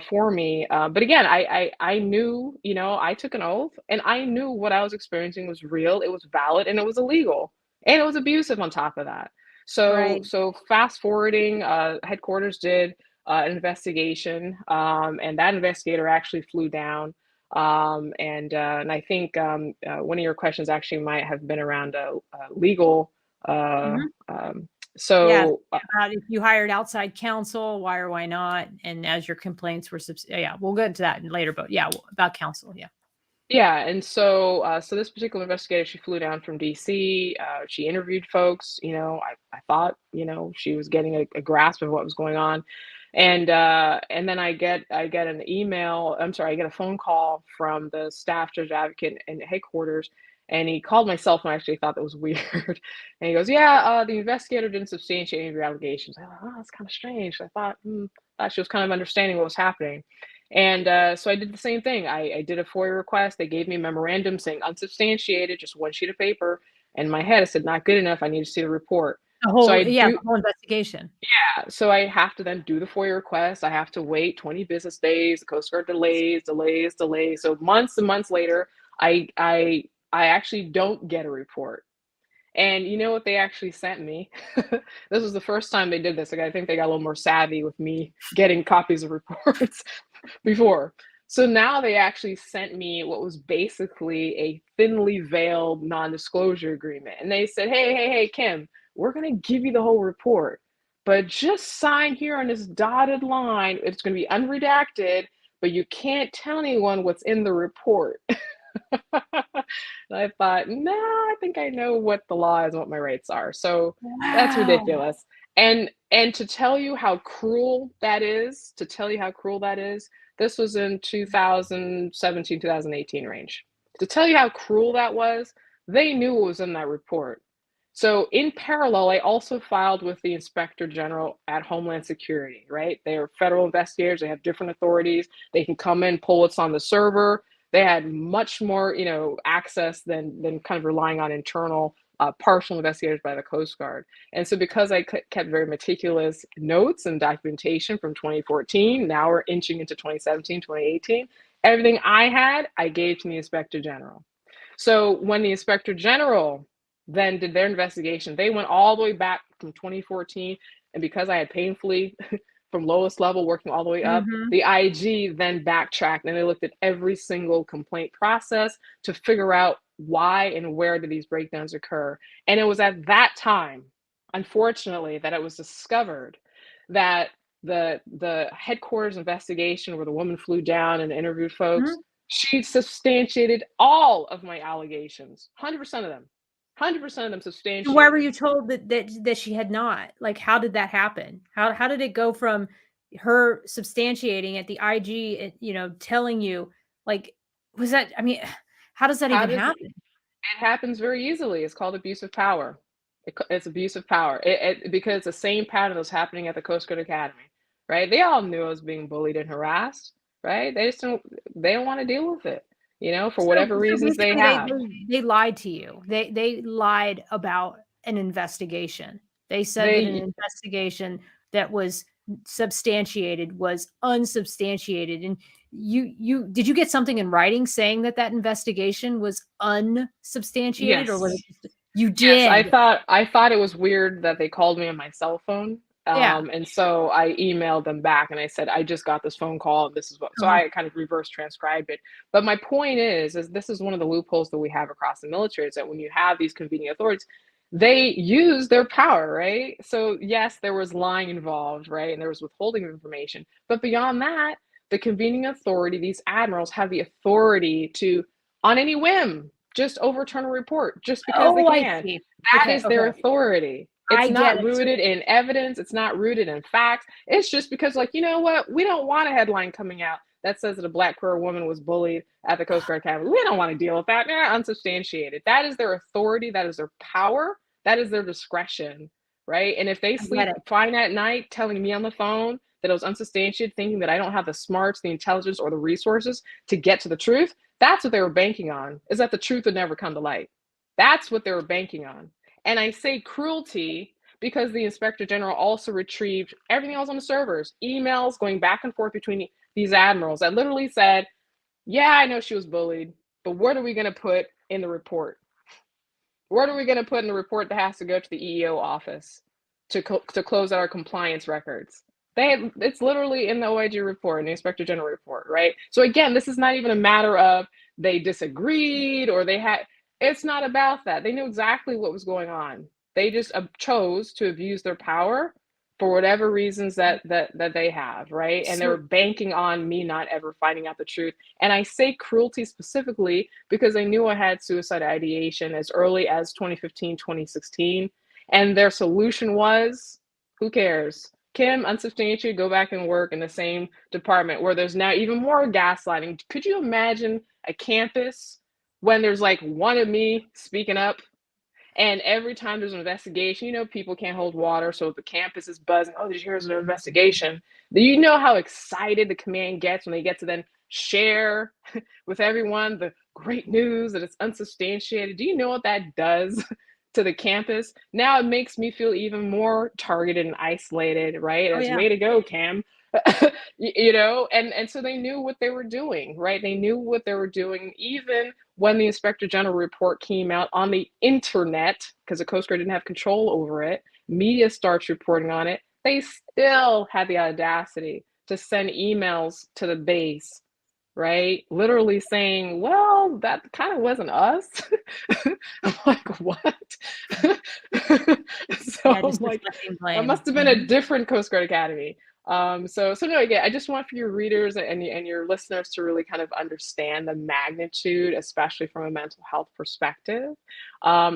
B: for me. But again, I knew, I took an oath, and I knew what I was experiencing was real, it was valid, and it was illegal, and it was abusive on top of that. So fast forwarding, headquarters did an investigation, and that investigator actually flew down. And I think one of your questions actually might have been around legal.
A: So if you hired outside counsel, why or why not? And as your complaints were, we'll get into that later. But about counsel,
B: Yeah, and so this particular investigator, she flew down from DC. She interviewed folks. I thought, she was getting a grasp of what was going on. And then I get an email. I'm sorry, I get a phone call from the staff judge advocate in headquarters, and he called my cell phone. I actually thought that was weird, and he goes, "Yeah, the investigator didn't substantiate any of your allegations." I thought, "Oh, that's kind of strange." I thought she was kind of understanding what was happening, and so I did the same thing. I did a FOIA request. They gave me a memorandum saying unsubstantiated, just one sheet of paper. And in my head, I said, "Not good enough. I need to see the report." So I
A: The
B: do.
A: whole investigation.
B: So I have to then do the FOIA request. I have to wait 20 business days. The Coast Guard delays. So months and months later, I actually don't get a report. And you know what they actually sent me? This was the first time they did this. Like, I think they got a little more savvy with me getting copies of reports before. So now they actually sent me what was basically a thinly veiled non-disclosure agreement. And they said, hey, Kim, we're going to give you the whole report, but just sign here on this dotted line. It's going to be unredacted, but you can't tell anyone what's in the report. And I thought, no, I think I know what the law is and what my rights are. So that's
A: Wow.
B: ridiculous. And to tell you how cruel that is, this was in 2017, 2018 range. To tell you how cruel that was, they knew what was in that report. So in parallel, I also filed with the Inspector General at Homeland Security, right? They are federal investigators. They have different authorities. They can come in, pull what's on the server. They had much more, access than kind of relying on internal partial investigators by the Coast Guard. And so because I kept very meticulous notes and documentation from 2014, now we're inching into 2017, 2018, everything I had, I gave to the Inspector General. So when the Inspector General then did their investigation, they went all the way back from 2014. And because I had painfully from lowest level working all the way up,
A: Mhm.
B: the IG then backtracked and they looked at every single complaint process to figure out why and where did these breakdowns occur. And it was at that time, unfortunately, that it was discovered that the headquarters investigation where the woman flew down and interviewed folks,
A: Mhm.
B: she substantiated all of my allegations, 100% of them. 100% of them
A: And why were
B: substantiated.
A: you told that she had not? Like, how did that happen? How did it go from her substantiating at the IG, telling you, like, was that I mean, how does that
B: How
A: even
B: does
A: happen?
B: It happens very easily. It's called abusive power. It's abusive power. Because the same pattern was happening at the Coast Guard Academy, right? They all knew I was being bullied and harassed, right? They don't want to deal with it, for whatever
A: So
B: reasons they
A: basically they
B: have.
A: they they lied to you. They lied about an investigation. They said that an
B: They
A: investigation that was substantiated was unsubstantiated, and you did you get something in writing saying that that investigation was unsubstantiated, or was
B: Yes.
A: it just you
B: Yes,
A: did?
B: I thought it was weird that they called me on my cell phone.
A: Yeah.
B: And so I emailed them back and I said, I just got this phone call. This is what, so
A: Uh-huh.
B: I kind of reverse transcribed it. But my point is this is one of the loopholes that we have across the military is that when you have these convening authorities, they use their power, right? So yes, there was lying involved, right? And there was withholding of information. But beyond that, the convening authority, these admirals have the authority to, on any whim, just overturn a report just because they
A: Oh, I
B: can.
A: see.
B: That
A: Okay,
B: is their
A: okay.
B: authority.
A: I
B: It's
A: get
B: not
A: it. So
B: rooted in evidence. It's not rooted in facts. It's just because, like, you know what? We don't want a headline coming out that says that a Black queer woman was bullied at the Coast Guard Academy. We don't want to deal with that. Unsubstantiated. That is their authority. That is their power. That is their discretion, right? And if they
A: I get
B: sleep
A: it.
B: fine at night telling me on the phone that it was unsubstantiated, thinking that I don't have the smarts, the intelligence, or the resources to get to the truth, that's what they were banking on, is that the truth would never come to light. That's what they were banking on. And I say cruelty because the Inspector General also retrieved everything else on the servers, emails going back and forth between these admirals that literally said, yeah, I know she was bullied, but what are we going to put in the report? What are we going to put in the report that has to go to the EEO office to close out our compliance records? It's literally in the OIG report, in the Inspector General report, right? So again, this is not even a matter of they disagreed or they had. It's not about that. They knew exactly what was going on. They just chose to abuse their power for whatever reasons that they have, right? And they were
A: So
B: banking on me not ever finding out the truth. And I say cruelty specifically because I knew I had suicide ideation as early as 2015, 2016. And their solution was, who cares? Kim, unsubstantiated, go back and work in the same department where there's now even more gaslighting. Could you imagine a campus when there's like one of me speaking up? And every time there's an investigation, people can't hold water. So the campus is buzzing. Oh, did you hear there's an investigation? Do you know how excited the command gets when they get to then share with everyone the great news that it's unsubstantiated? Do you know what that does to the campus? Now it makes me feel even more targeted and isolated, right?
A: Oh
B: As
A: yeah.
B: way to go, Cam. And so they knew what they were doing, right? They knew what they were doing, even when the Inspector General report came out on the internet, because the Coast Guard didn't have control over it. Media starts reporting on it. They still had the audacity to send emails to the base, right? Literally saying, well, that kind of wasn't us. I'm like, what? So
A: Yeah,
B: I'm
A: just
B: like,
A: deflecting
B: that
A: blame.
B: must have been a different Coast Guard Academy. So no, again, I just want for your readers and your listeners to really kind of understand the magnitude, especially from a mental health perspective,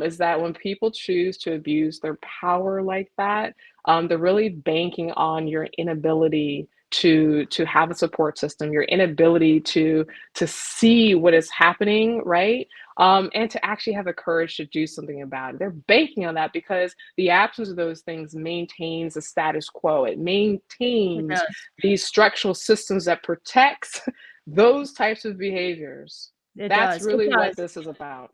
B: is that when people choose to abuse their power like that, they're really banking on your inability to have a support system, your inability to see what is happening, right? And to actually have the courage to do something about it. They're banking on that because the absence of those things maintains the status quo. It
A: It
B: maintains
A: does.
B: these structural systems that protects those types of behaviors.
A: It
B: That's
A: does. It
B: really what
A: does.
B: this is about.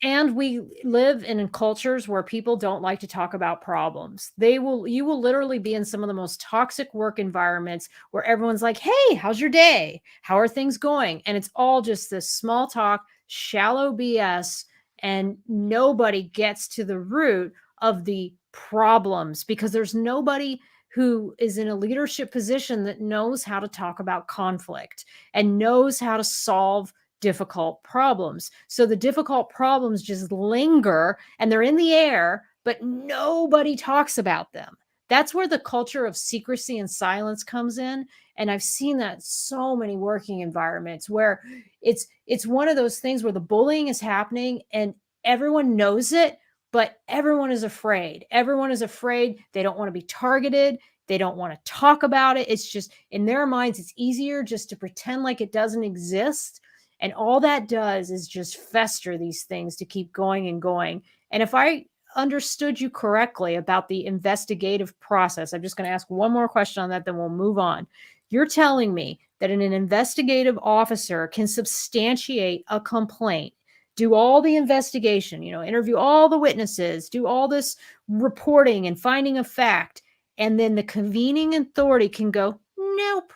A: And we live in cultures where people don't like to talk about problems. You will literally be in some of the most toxic work environments where everyone's like, hey, how's your day? How are things going? And it's all just this small talk, shallow BS, and nobody gets to the root of the problems because there's nobody who is in a leadership position that knows how to talk about conflict and knows how to solve difficult problems. So the difficult problems just linger and they're in the air, but nobody talks about them. That's where the culture of secrecy and silence comes in. And I've seen that in so many working environments where it's one of those things where the bullying is happening and everyone knows it, but everyone is afraid. Everyone is afraid. They don't want to be targeted. They don't want to talk about it. It's just in their minds, it's easier just to pretend like it doesn't exist, and all that does is just fester these things to keep going and going. And if I understood you correctly about the investigative process, I'm just going to ask one more question on that, then we'll move on. You're telling me that an investigative officer can substantiate a complaint, do all the investigation, interview all the witnesses, do all this reporting and finding of fact, and then the convening authority can go, nope,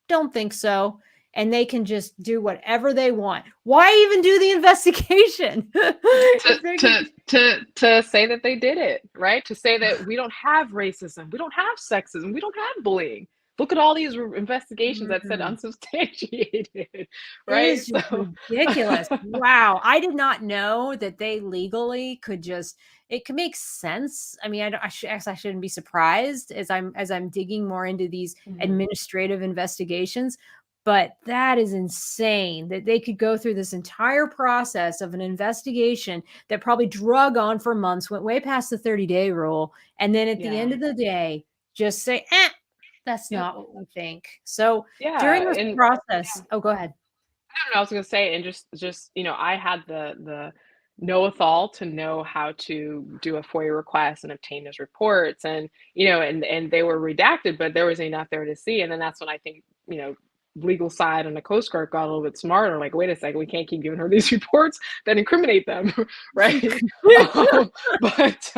A: don't think so, and they can just do whatever they want. Why even do the investigation?
B: to,
A: If they can
B: to
A: just,
B: to say that they did it, right? To say that we don't have racism, we don't have sexism, we don't have bullying. Look at all these investigations that said
A: mm,
B: unsubstantiated,
A: it
B: right?
A: is just
B: So
A: ridiculous. Wow, I did not know that they legally could just. It could make sense. I mean, I shouldn't be surprised as I'm digging more into these
B: Mhm.
A: administrative investigations. But that is insane that they could go through this entire process of an investigation that probably drug on for months, went way past the 30-day rule, and then at the
B: Yeah.
A: end of the day, just say, that's
B: Yep.
A: not what we think. So during
B: Yeah.
A: this
B: And
A: process, oh, go ahead.
B: I was gonna say, and just I had the know-a-thall to know how to do a FOIA request and obtain those reports, and and they were redacted, but there was enough there to see, and then that's when I think legal side and the Coast Guard got a little bit smarter. Like, wait a second, we can't keep giving her these reports that incriminate them, right? Um, but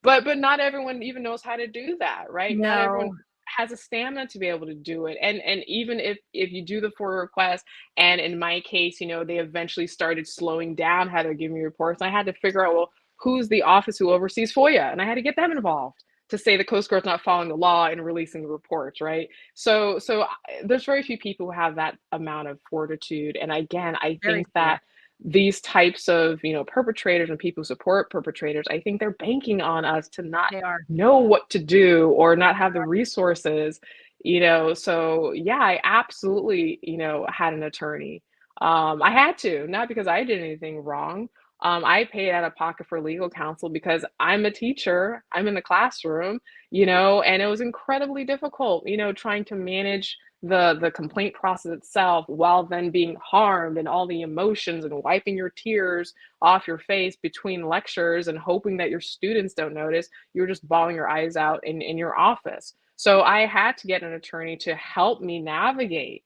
B: but not everyone even knows how to do that, right? Not everyone
A: No,
B: has a stamina to be able to do it, and even if you do the FOIA request, and in my case, they eventually started slowing down how they're giving me reports. I had to figure out, well, who's the office who oversees FOIA? And I had to get them involved to say the Coast Guard's not following the law and releasing the reports, right? There's very few people who have that amount of fortitude. And again, I
A: very
B: think
A: few.
B: that these types of, perpetrators and people who support perpetrators, I think they're banking on us to not
A: They are.
B: know what to do or not have the resources. So yeah, I absolutely, had an attorney. I had to, not because I did anything wrong, I paid out of pocket for legal counsel because I'm a teacher, I'm in the classroom, you know, and it was incredibly difficult, you know, trying to manage the complaint process itself while then being harmed and all the emotions and wiping your tears off your face between lectures and hoping that your students don't notice. You're just bawling your eyes out in your office. So I had to get an attorney to help me navigate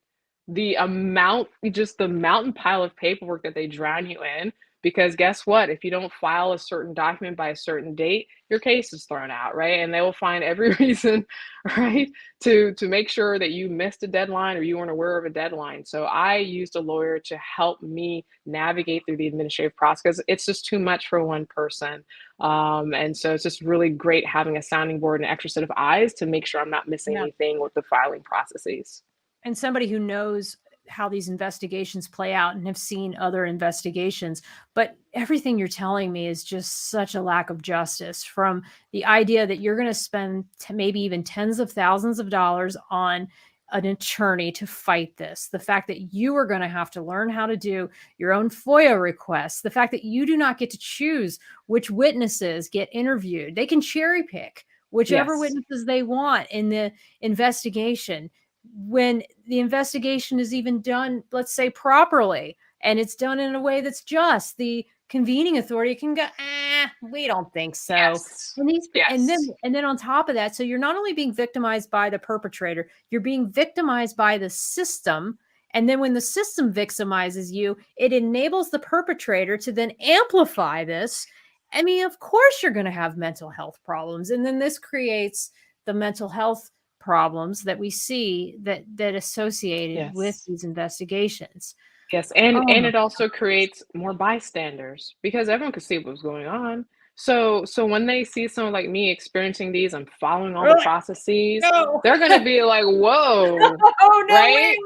B: just the mountain pile of paperwork that they drown you in. Because guess what? If you don't file a certain document by a certain date, your case is thrown out, right? And they will find every reason, right, to make sure that you missed a deadline or you weren't aware of a deadline. So I used a lawyer to help me navigate through the administrative process. It's just too much for one person. And so it's just really great having a sounding board and extra set of eyes to make sure I'm not missing anything with the filing processes.
A: And somebody who knows how these investigations play out and have seen other investigations. But everything you're telling me is just such a lack of justice, from the idea that you're going to spend maybe even tens of thousands of dollars on an attorney to fight this, the fact that you are going to have to learn how to do your own FOIA requests, the fact that you do not get to choose which witnesses get interviewed. They can cherry pick whichever witnesses they want in the investigation. When the investigation is even done, let's say, properly, and it's done in a way that's just, the convening authority can go, we don't think so.
B: Yes.
A: And then on top of that, so you're not only being victimized by the perpetrator, you're being victimized by the system. And then when the system victimizes you, it enables the perpetrator to then amplify this. I mean, of course you're going to have mental health problems. And then this creates the mental health problems that we see that associated with these investigations.
B: Yes, and it also creates more bystanders because everyone could see what was going on. So when they see someone like me experiencing these and following all the processes, they're gonna be like, "Whoa, right?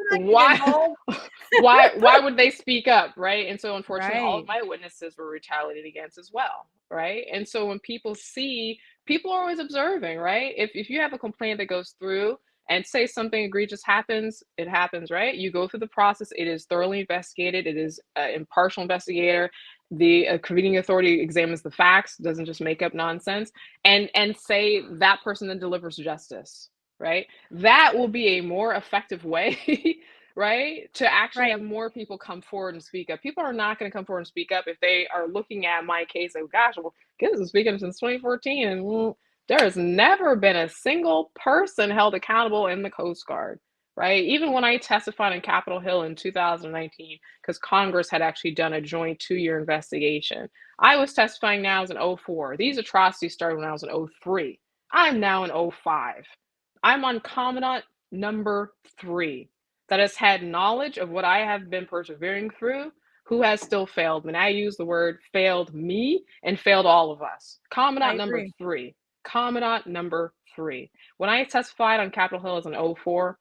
B: Why would they speak up, right?" And so unfortunately, all of my witnesses were retaliated against as well, right? And so when people see, people are always observing, right? If you have a complaint that goes through and say something egregious happens, it happens, right? You go through the process. It is thoroughly investigated. It is an impartial investigator. The convening authority examines the facts, doesn't just make up nonsense, and say that person then delivers justice, right? That will be a more effective way, right, to actually have more people come forward and speak up. People are not going to come forward and speak up if they are looking at my case like, gosh, well, kids have been speaking up since 2014, and there has never been a single person held accountable in the Coast Guard, right? Even when I testified in Capitol Hill in 2019, because Congress had actually done a joint 2-year investigation, I was testifying now as an 04. These atrocities started when I was an 03. I'm now an 05. I'm on Commandant number 3 that has had knowledge of what I have been persevering through, who has still failed. And I use the word failed me and failed all of us. Commandant number 3. Commandant number 3. When I testified on Capitol Hill as an 04,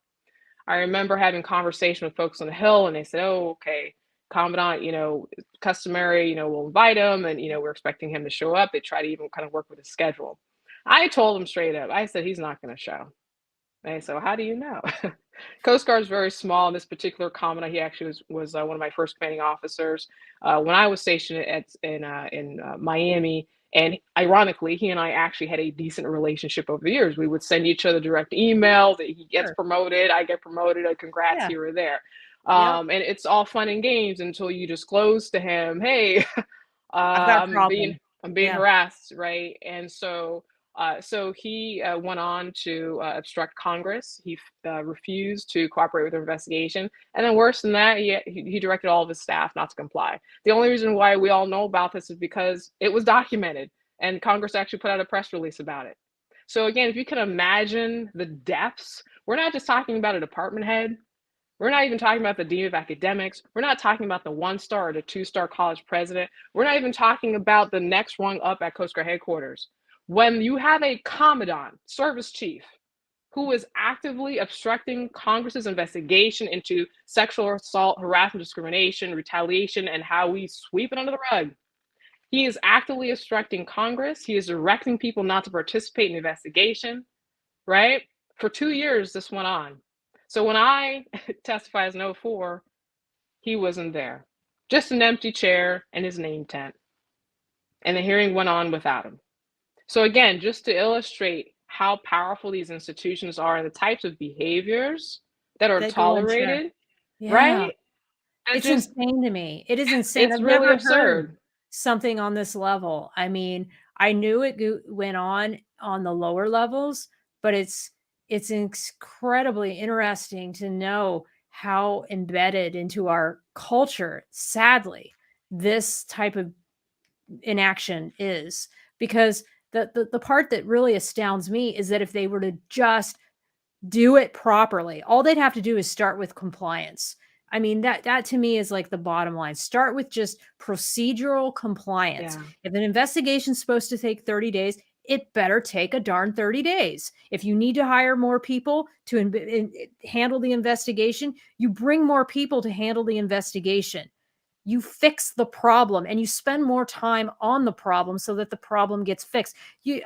B: I remember having conversation with folks on the Hill, and they said, "Oh, okay, Commandant, you know, customary, you know, we'll invite him, and you know, we're expecting him to show up." They try to even kind of work with his schedule. I told him straight up, I said, "He's not going to show." And so, how do you know? Coast Guard is very small. This particular commandant, he actually was one of my first commanding officers when I was stationed in Miami. And ironically, he and I actually had a decent relationship over the years. We would send each other direct emails. He gets promoted, I get promoted. Congrats here or there. And it's all fun and games until you disclose to him, "Hey, I'm being harassed," right? And so he went on to obstruct Congress. He refused to cooperate with the investigation. And then worse than that, he directed all of his staff not to comply. The only reason why we all know about this is because it was documented and Congress actually put out a press release about it. So again, if you can imagine the depths, we're not just talking about a department head. We're not even talking about the dean of academics. We're not talking about the 1-star or the 2-star college president. We're not even talking about the next rung up at Coast Guard headquarters. When you have a commandant, service chief, who is actively obstructing Congress's investigation into sexual assault, harassment, discrimination, retaliation, and how we sweep it under the rug, he is actively obstructing Congress. He is directing people not to participate in the investigation, right? For 2 years, this went on. So when I testified as an 04, he wasn't there. Just an empty chair and his name tent. and the hearing went on without him. So again, just to illustrate how powerful these institutions are and the types of behaviors that are
A: That go unchecked.
B: tolerated,
A: Yeah.
B: right? It's
A: It's
B: just,
A: insane to me. It is insane.
B: it's
A: I've
B: really
A: never heard
B: absurd.
A: something on this level. I mean, I knew it went on the lower levels, but it's incredibly interesting to know how embedded into our culture, sadly, this type of inaction is. Because the part that really astounds me is that if they were to just do it properly, all they'd have to do is start with compliance. I mean, that to me is like the bottom line. Start with just procedural compliance.
B: Yeah,
A: If an investigation's supposed to take 30 days, it better take a darn 30 days. If you need to hire more people to handle the investigation, you bring more people to handle the investigation. You fix the problem and you spend more time on the problem so that the problem gets fixed.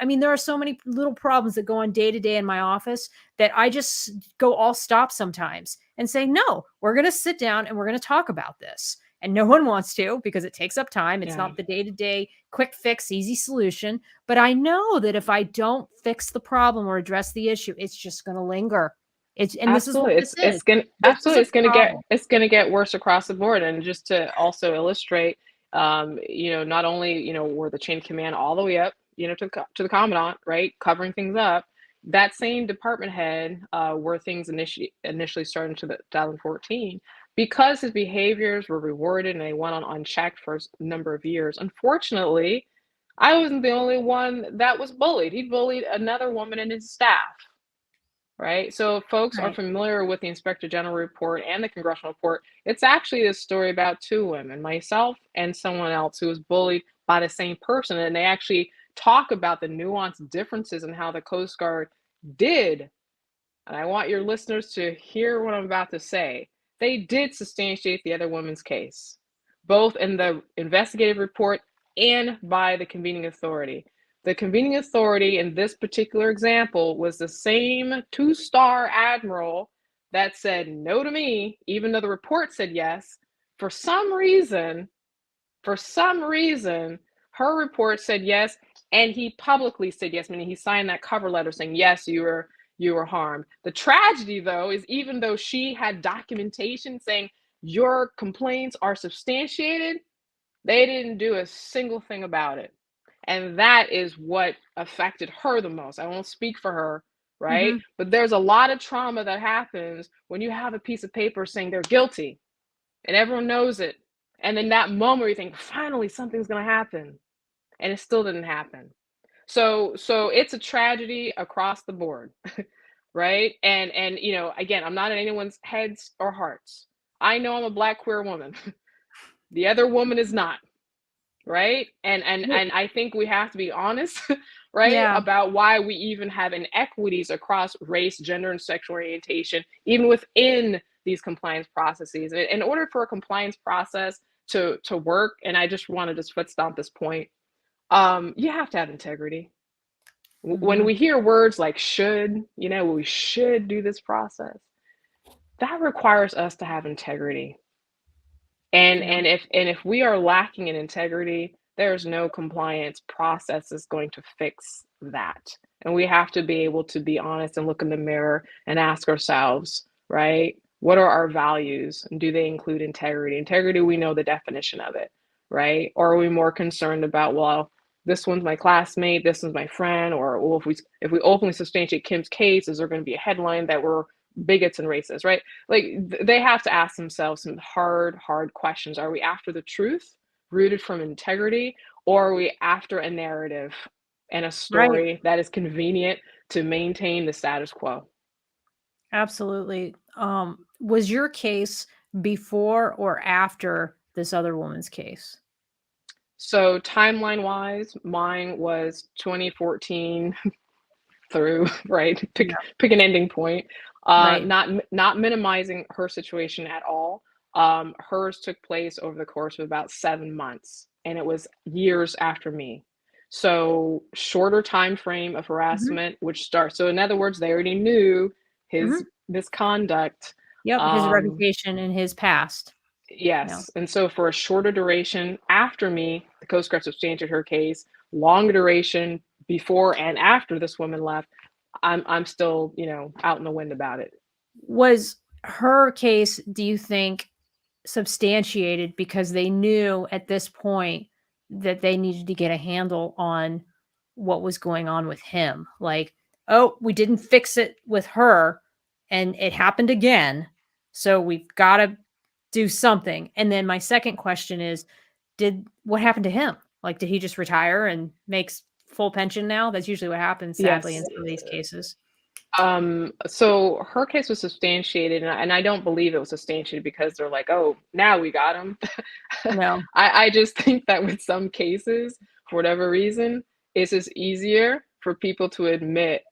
A: I mean, there are so many little problems that go on day to day in my office that I just go all stop sometimes and say, no, we're going to sit down and we're going to talk about this. And no one wants to because it takes up time. It's
B: yeah.
A: not the day to day quick fix, easy solution. But I know that if I don't fix the problem or address the issue, it's just going to linger. And this is what
B: Absolutely.
A: this is. This is
B: Absolutely,
A: a problem.
B: it's gonna get worse across the board. And just to also illustrate, not only, were the chain of command all the way up, to the commandant, right, covering things up, that same department head, where things initially started to the 2014, because his behaviors were rewarded and they went on unchecked for a number of years. Unfortunately, I wasn't the only one that was bullied. He bullied another woman in his staff. Right. So if folks are
A: Right.
B: familiar with the Inspector General report and the congressional report, it's actually a story about two women, myself and someone else who was bullied by the same person. And they actually talk about the nuanced differences in how the Coast Guard did. And I want your listeners to hear what I'm about to say. They did substantiate the other woman's case, both in the investigative report and by the convening authority. The convening authority in this particular example was the same two-star admiral that said no to me, even though the report said yes. For some reason, her report said yes, and he publicly said yes, meaning he signed that cover letter saying, yes, you were harmed. The tragedy, though, is even though she had documentation saying your complaints are substantiated, they didn't do a single thing about it. And that is what affected her the most. I won't speak for her, right?
A: Hmm.
B: But there's a lot of trauma that happens when you have a piece of paper saying they're guilty and everyone knows it. And then that moment you think, finally, something's going to happen. And it still didn't happen. So it's a tragedy across the board, right? And again, I'm not in anyone's heads or hearts. I know I'm a Black queer woman. The other woman is not, right? And I think we have to be honest, right,
A: Yeah.
B: about why we even have inequities across race, gender, and sexual orientation, even within these compliance processes. In order for a compliance process to work, and I just want to just foot stomp this point, you have to have integrity. When
A: Hmm.
B: we hear words like should, we should do this process, that requires us to have integrity. And
A: Yeah.
B: if we are lacking in integrity, there's no compliance process is going to fix that. And we have to be able to be honest and look in the mirror and ask ourselves, right? What are our values? And do they include integrity? Integrity, we know the definition of it, right? Or are we more concerned about, well, this one's my classmate, this one's my friend, or well, if we openly substantiate Kim's case, is there going to be a headline that we're bigots and racists, right? Like they have to ask themselves some hard questions. Are we after the truth rooted from integrity, or are we after a narrative and a
A: Right.
B: story that is convenient to maintain the status quo?
A: Absolutely. Was your case before or after this other woman's case?
B: So timeline wise, mine was 2014 through, right,
A: Yeah.
B: pick an ending point.
A: Right.
B: Not minimizing her situation at all. Hers took place over the course of about 7 months, and it was years after me. So shorter time frame of
A: Hmm.
B: harassment, which starts. So in other words, they already knew his
A: Hmm.
B: misconduct.
A: Yep. His
B: Um,
A: reputation and his past. Yeah.
B: Yes. And so for a shorter duration after me, the Coast Guard substantiated her case. Longer duration before and after this woman left, I'm still, out in the wind about it.
A: Was her case, do you think, substantiated because they knew at this point that they needed to get a handle on what was going on with him? Like, "Oh, we didn't fix it with her, and it happened again, so we've gotta do something." And then my second question is, did what happened to him? Like, did he just retire and makes full pension now? That's usually what happens, sadly, in
B: Yes.
A: some of these cases.
B: So her case was substantiated, and I don't believe it was substantiated because they're like, oh, now we got him.
A: No.
B: I just think that with some cases, for whatever reason, it's just easier for people to admit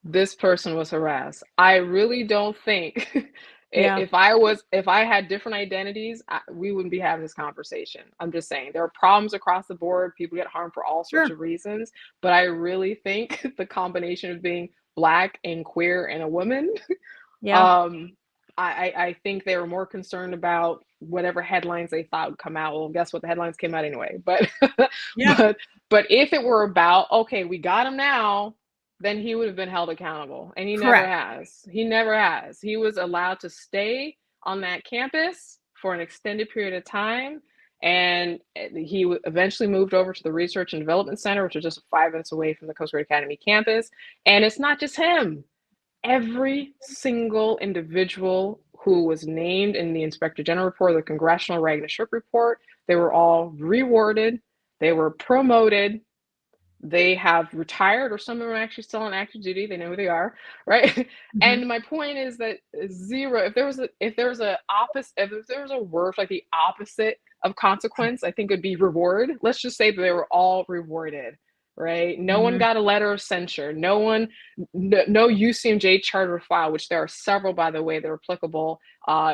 B: this person was harassed. I really don't think
A: Yeah.
B: if I had different identities, we wouldn't be having this conversation. I'm just saying there are problems across the board. People get harmed for all sorts
A: Sure.
B: of reasons, but I really think the combination of being black and queer and a woman,
A: Yeah.
B: um, I think they were more concerned about whatever headlines they thought would come out. Well, guess what? The headlines came out anyway. But
A: Yeah.
B: but but if it were about, okay, we got him now, then he would have been held accountable. And he never
A: Correct.
B: has. He never has. He was allowed to stay on that campus for an extended period of time. And he eventually moved over to the Research and Development Center, which is just 5 minutes away from the Coast Guard Academy campus. And it's not just him. Every single individual who was named in the Inspector General report, the Congressional Rag and Strip report, they were all rewarded, they were promoted, they have retired, or some of them are actually still on active duty. They know who they are, right?
A: Mhm.
B: And my point is that zero. If there was a word like the opposite of consequence, I think it would be reward. Let's just say that they were all rewarded, right? No one
A: Mhm.
B: got a letter of censure. No UCMJ charter file, which there are several, by the way, that are applicable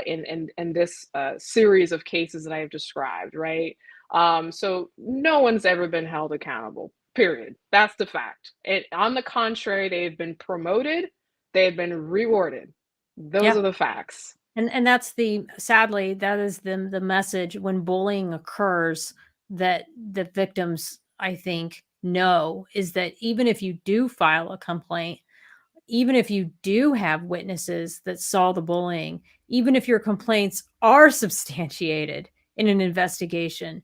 B: in this series of cases that I have described, right? So no one's ever been held accountable. Period. That's the fact. On the contrary, they've been promoted, they've been rewarded. Those
A: Yeah.
B: are the facts.
A: And that's the sadly, that is the message when bullying occurs that the victims, I think, know is that even if you do file a complaint, even if you do have witnesses that saw the bullying, even if your complaints are substantiated in an investigation,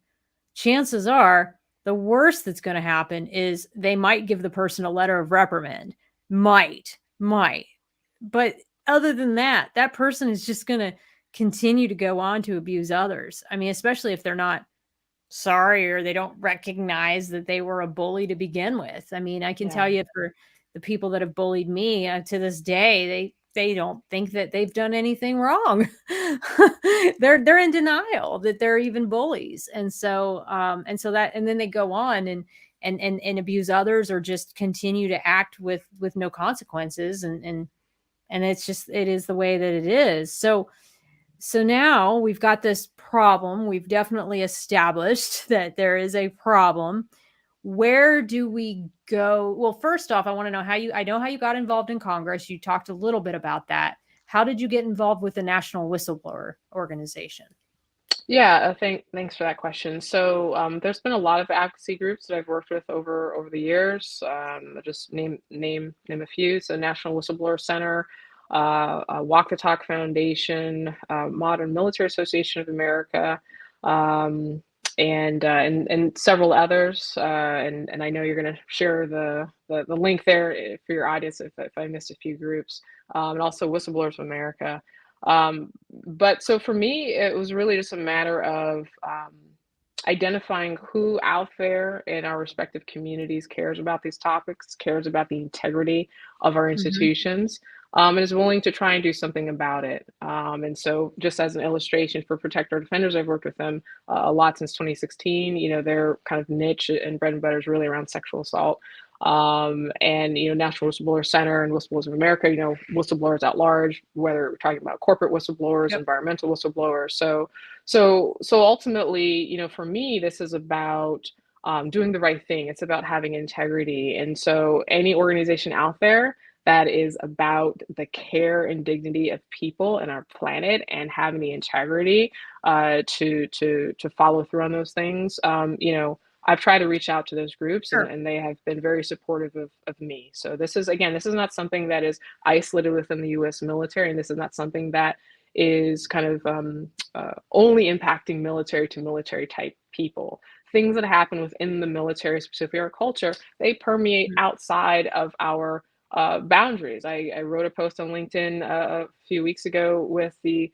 A: chances are the worst that's going to happen is they might give the person a letter of reprimand. Might. But other than that, that person is just going to continue to go on to abuse others. I mean, especially if they're not sorry or they don't recognize that they were a bully to begin with. I mean, I can
B: Yeah.
A: tell you for the people that have bullied me to this day, they don't think that they've done anything wrong. They're in denial that they're even bullies, and so that and then they go on and abuse others or just continue to act with no consequences, and it's just it is the way that it is. So now we've got this problem. We've definitely established that there is a problem. Where do we go? Well, first off, I want to know I know how you got involved in Congress. You talked a little bit about that. How did you get involved with the National Whistleblower Organization?
B: Yeah, thanks for that question. So there's been a lot of advocacy groups that I've worked with over the years. I'll just name a few. So National Whistleblower Center, Walk the Talk Foundation, Modern Military Association of America, um, and several others. And I know you're going to share the link there for your audience if I missed a few groups, and also Whistleblowers of America. But so for me, it was really just a matter of identifying who out there in our respective communities cares about these topics, cares about the integrity of our
A: Mhm.
B: institutions, and is willing to try and do something about it. And so, just as an illustration for Protect Our Defenders, I've worked with them a lot since 2016. Their kind of niche and bread and butter is really around sexual assault. And National Whistleblower Center and Whistleblowers of America, whistleblowers at large, whether we're talking about corporate whistleblowers,
A: Yep.
B: environmental whistleblowers. So ultimately, for me, this is about doing the right thing. It's about having integrity. And so any organization out there that is about the care and dignity of people and our planet, and having the integrity to follow through on those things. I've tried to reach out to those groups,
A: Sure.
B: and they have been very supportive of me. So this is, again, this is not something that is isolated within the US military, and this is not something that is kind of only impacting military to military type people. Things that happen within the military, specifically our culture, they permeate
A: Mhm.
B: outside of our boundaries. I wrote a post on LinkedIn a few weeks ago with the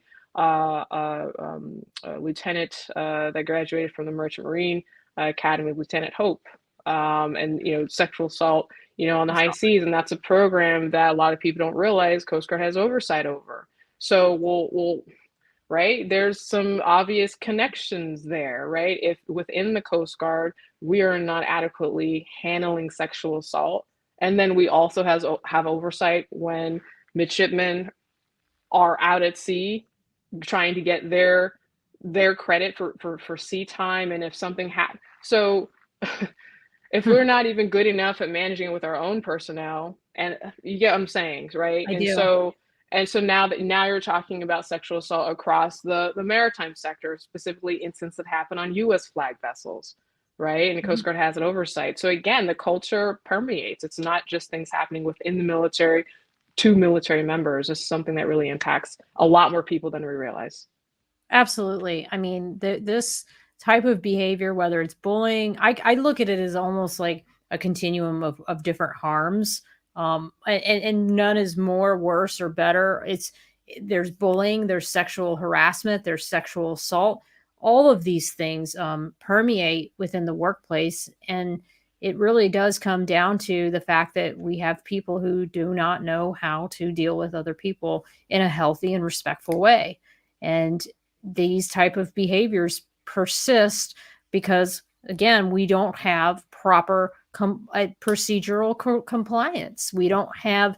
B: lieutenant that graduated from the Merchant Marine Academy, Lieutenant Hope, and sexual assault, on the
A: I
B: high
A: saw.
B: seas, and that's a program that a lot of people don't realize Coast Guard has oversight over. So we'll right? There's some obvious connections there, right? If within the Coast Guard we are not adequately handling sexual assault, and then we also have oversight when midshipmen are out at sea trying to get their credit for sea time, and if something happens, so if we're not even good enough at managing it with our own personnel, and you get what I'm saying, right?
A: I
B: And
A: do.
B: so now you're talking about sexual assault across the maritime sector, specifically incidents that happen on US flag vessels, right? And the Coast
A: Mhm.
B: Guard has an oversight. So again, the culture permeates. It's not just things happening within the military to military members. It's something that really impacts a lot more people than we realize.
A: Absolutely. I mean, this type of behavior, whether it's bullying, I look at it as almost like a continuum of different harms. And none is more worse or better. There's bullying, there's sexual harassment, there's sexual assault. All of these things permeate within the workplace, and it really does come down to the fact that we have people who do not know how to deal with other people in a healthy and respectful way. And these type of behaviors persist because, again, we don't have proper procedural compliance. We don't have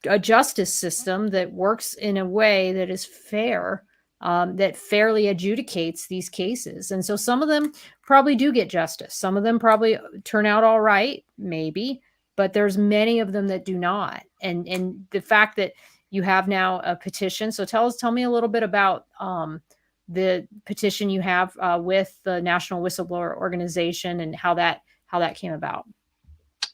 A: a justice system that works in a way that is fair, that fairly adjudicates these cases. And so some of them probably do get justice. Some of them probably turn out all right, maybe, but there's many of them that do not. And the fact that you have now a petition. So tell me a little bit about the petition you have with the National Whistleblower Organization and how that came about.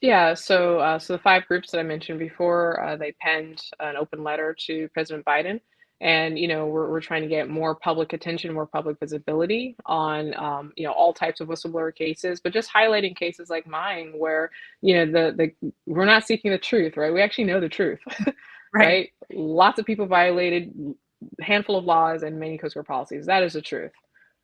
B: Yeah, so the five groups that I mentioned before, they penned an open letter to President Biden, and we're trying to get more public attention, more public visibility on all types of whistleblower cases, but just highlighting cases like mine where the we're not seeking the truth, right? We actually know the truth,
A: Right.
B: right? Lots of people violated a handful of laws and many Coast Guard policies. That is the truth,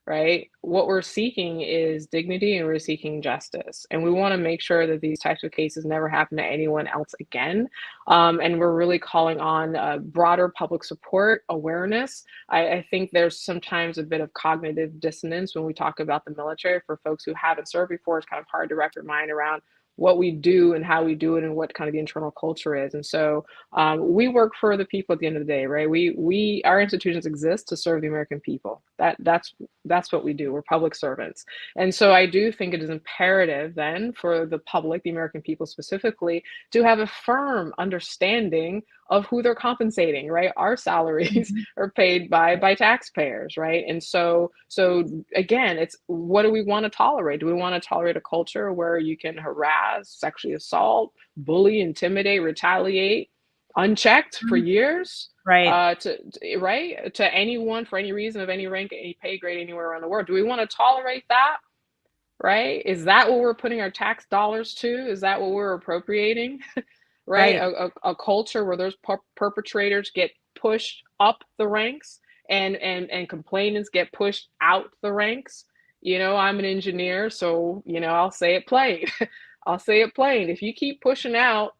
B: right? What we're seeking is dignity, and we're seeking justice. And we want to make sure that these types of cases never happen to anyone else again. And we're really calling on broader public support, awareness. I think there's sometimes a bit of cognitive dissonance when we talk about the military. For folks who haven't served before, it's kind of hard to wrap your mind around what we do and how we do it and what kind of the internal culture is. And so we work for the people at the end of the day, right? Our institutions exist to serve the American people. That's what we do. We're public servants. And so I do think it is imperative then for the public, the American people specifically, to have a firm understanding of who they're compensating, right? Our salaries
A: Mhm.
B: are paid by taxpayers, right? And so again, it's, what do we want to tolerate? Do we want to tolerate a culture where you can harass, sexually assault, bully, intimidate, retaliate unchecked for
A: Mhm.
B: years?
A: Right.
B: Right, to anyone for any reason, of any rank, any pay grade, anywhere around the world. Do we want to tolerate that? Right? Is that what we're putting our tax dollars to? Is that what we're appropriating? Right?
A: Right.
B: A culture where those perpetrators get pushed up the ranks, and complainants get pushed out the ranks. I'm an engineer, so I'll say it plain. I'll say it plain. If you keep pushing out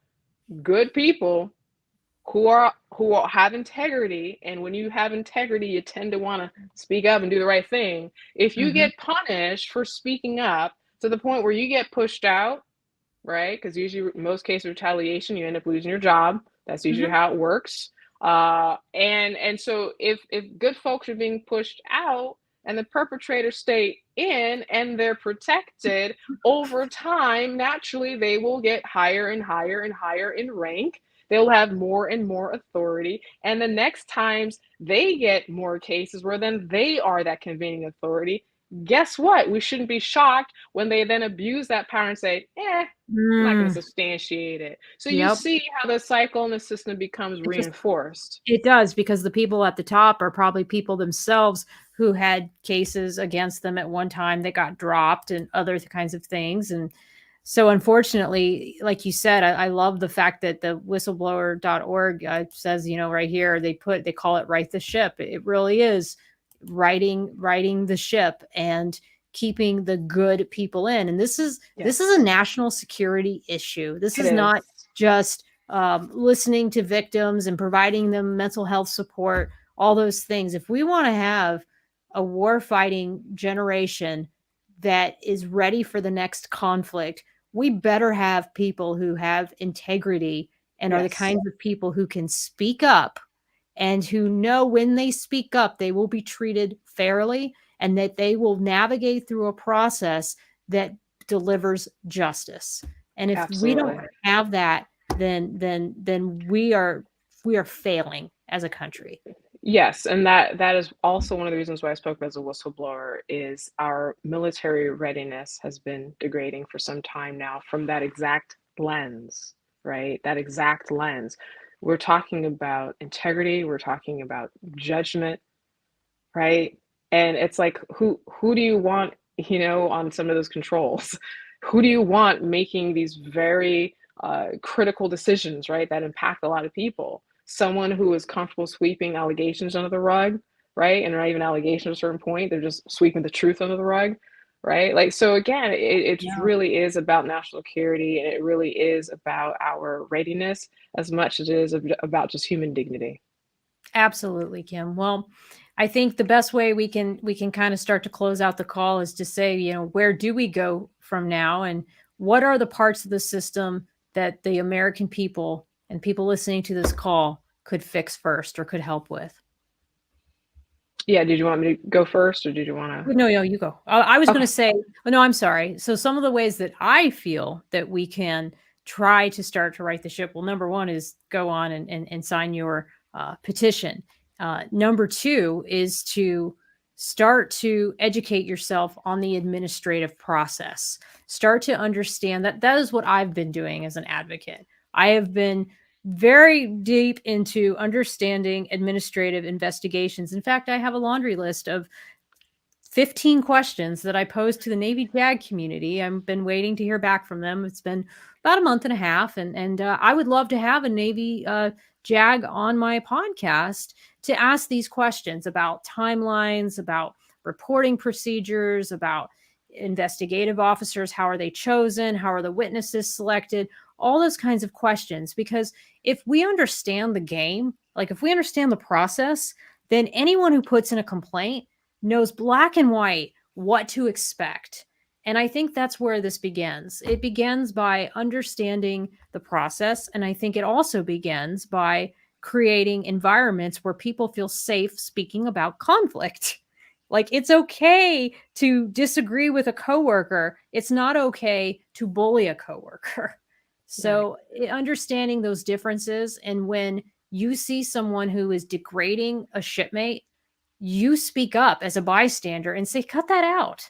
B: good people who have integrity, and when you have integrity, you tend to want to speak up and do the right thing. If you
A: Mhm.
B: get punished for speaking up to the point where you get pushed out, right? Because usually, in most cases, retaliation, you end up losing your job. That's usually
A: Mhm.
B: how it works. And so if good folks are being pushed out and the perpetrators stay in and they're protected, over time, naturally they will get higher and higher and higher in rank. they'll have more and more authority. And the next times they get more cases where then they are that convening authority, guess what? We shouldn't be shocked when they then abuse that power and say, I'm not going to
A: Mm,
B: substantiate it. So you
A: yep.
B: see how the cycle in the system becomes
A: It just
B: reinforced.
A: It does, because the people at the top are probably people themselves who had cases against them at one time that got dropped and other kinds of things. And so, unfortunately, like you said, I love the fact that the whistleblower.org says, right here, they call it right the ship. It really is righting the ship and keeping the good people in. And this is a
B: Yes,
A: national security issue. This
B: it
A: is not
B: is.
A: just listening to victims and providing them mental health support, all those things. If we want to have a war fighting generation that is ready for the next conflict, we better have people who have integrity and are the
B: Yes,
A: kinds of people who can speak up and who know when they speak up, they will be treated fairly and that they will navigate through a process that delivers justice. And if we don't
B: absolutely.
A: have that, then we are failing as a country.
B: Yes, and that is also one of the reasons why I spoke as a whistleblower is our military readiness has been degrading for some time now from that exact lens, right? That exact lens. We're talking about integrity, we're talking about judgment, right? And it's like who do you want, on some of those controls? Who do you want making these very critical decisions, right, that impact a lot of people? Someone who is comfortable sweeping allegations under the rug, right? And not even allegations at a certain point, they're just sweeping the truth under the rug, right? Like, so again, it
A: Yeah,
B: really is about national security and it really is about our readiness as much as it is about just human dignity.
A: absolutely, Kim. Well, I think the best way we can kind of start to close out the call is to say, where do we go from now, and what are the parts of the system that the American people and people listening to this call could fix first or could help with?
B: Yeah, did you want me to go first or did you want
A: No, no, you go. I was
B: to?
A: going to
B: Okay.
A: say, oh, no, I'm sorry. So some of the ways that I feel that we can try to start to right the ship. Well, number one is go on and sign your petition. Number two is to start to educate yourself on the administrative process. Start to understand that is what I've been doing as an advocate. I have been very deep into understanding administrative investigations. In fact, I have a laundry list of 15 questions that I posed to the Navy JAG community. I've been waiting to hear back from them. It's been about a month and a half, and I would love to have a Navy JAG on my podcast to ask these questions about timelines, about reporting procedures, about investigative officers. How are they chosen? How are the witnesses selected? All those kinds of questions. Because if we understand the game, like if we understand the process, then anyone who puts in a complaint knows black and white what to expect. And I think that's where this begins. It begins by understanding the process. And I think it also begins by creating environments where people feel safe speaking about conflict. Like it's okay to disagree with a coworker. It's not okay to bully a coworker.
B: Right.
A: So understanding those differences, and when you see someone who is degrading a shipmate, you speak up as a bystander and say, cut that out.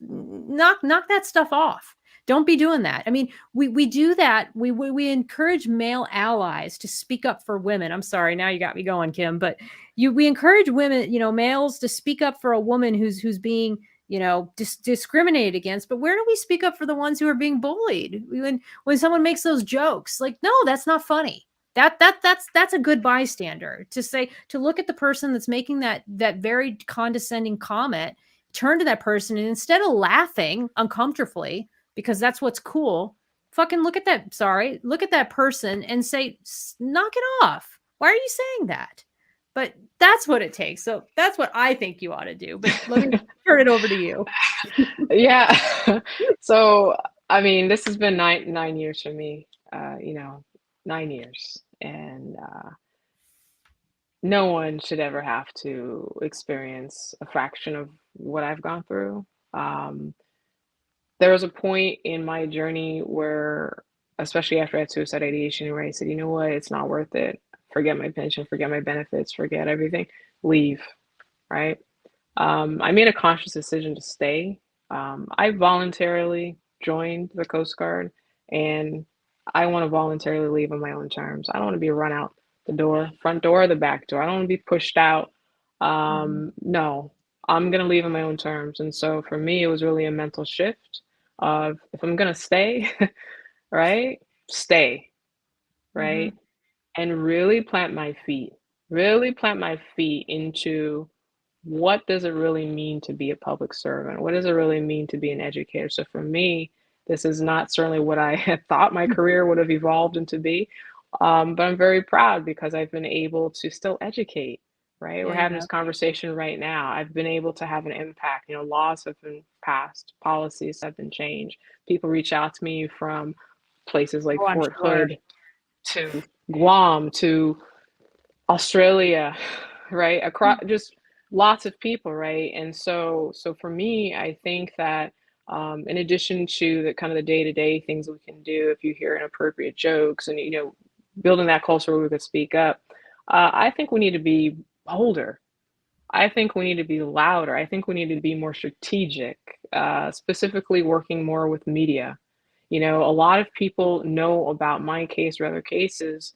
A: Knock that stuff off. Don't be doing that. I mean, we do that. We encourage male allies to speak up for women. I'm sorry, now you got me going, Kim. But we encourage women, males to speak up for a woman who's being, discriminated against. But where do we speak up for the ones who are being bullied? When someone makes those jokes, like, no, that's not funny. That's a good bystander to say, to look at the person that's making that very condescending comment, turn to that person, and instead of laughing uncomfortably because that's what's cool, fucking look at that person and say, knock it off. Why are you saying that? But that's what it takes. So that's what I think you ought to do. But let me turn it over to you.
B: Yeah. So, I mean, this has been nine years for me, 9 years. And no one should ever have to experience a fraction of what I've gone through. There was a point in my journey where especially after I had suicide ideation, where I said, you know what, it's not worth it. Forget my pension, forget my benefits, forget everything, leave, right? I made a conscious decision to stay. I voluntarily joined the Coast Guard, and I want to voluntarily leave on my own terms. I don't want to be run out the door, front door or the back door. I don't want to be pushed out.
A: Mhm.
B: No, I'm going to leave on my own terms. And so for me, it was really a mental shift of if I'm going to stay, right? Stay, right?
A: Mhm.
B: And really plant my feet into what does it really mean to be a public servant? What does it really mean to be an educator? So for me, this is not certainly what I had thought my career would have evolved into be, but I'm very proud because I've been able to still educate, right? We're
A: Yeah, you
B: having this
A: have.
B: conversation right now. I've been able to have an impact. You know, laws have been passed, policies have been changed. People reach out to me from places like
A: Oh, I'm
B: Fort
A: sure.
B: Hood to Guam to Australia, right? Across just lots of people, right? And so for me, I think that in addition to the kind of the day-to-day things that we can do, if you hear inappropriate jokes and building that culture where we could speak up, I think we need to be bolder. I think we need to be louder. I think we need to be more strategic, specifically working more with media. You know, a lot of people know about my case or other cases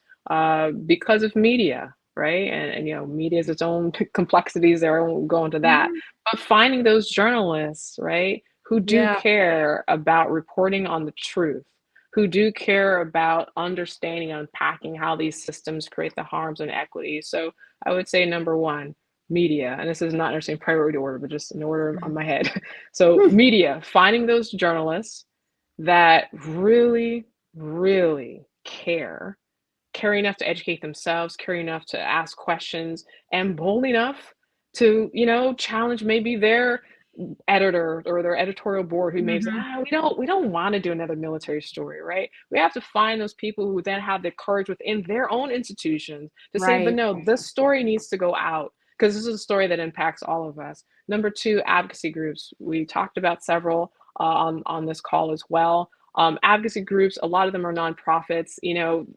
B: because of media, right? And media has its own complexities there. I won't go into that.
A: Mhm.
B: But finding those journalists, right, who do
A: Yeah.
B: care about reporting on the truth, who do care about understanding and unpacking how these systems create the harms and equities. So I would say number one, media, and this is not necessarily priority order, but just in order on my head. So media, finding those journalists that really, really care enough to educate themselves, care enough to ask questions, and bold enough to, challenge maybe their editor or their editorial board who may say,
A: Mhm.
B: we don't want to do another military story, right? We have to find those people who then have the courage within their own institutions to say, but
A: Right.
B: no, this story needs to go out because this is a story that impacts all of us. Number two, advocacy groups. We talked about several on this call as well. Advocacy groups, a lot of them are nonprofits.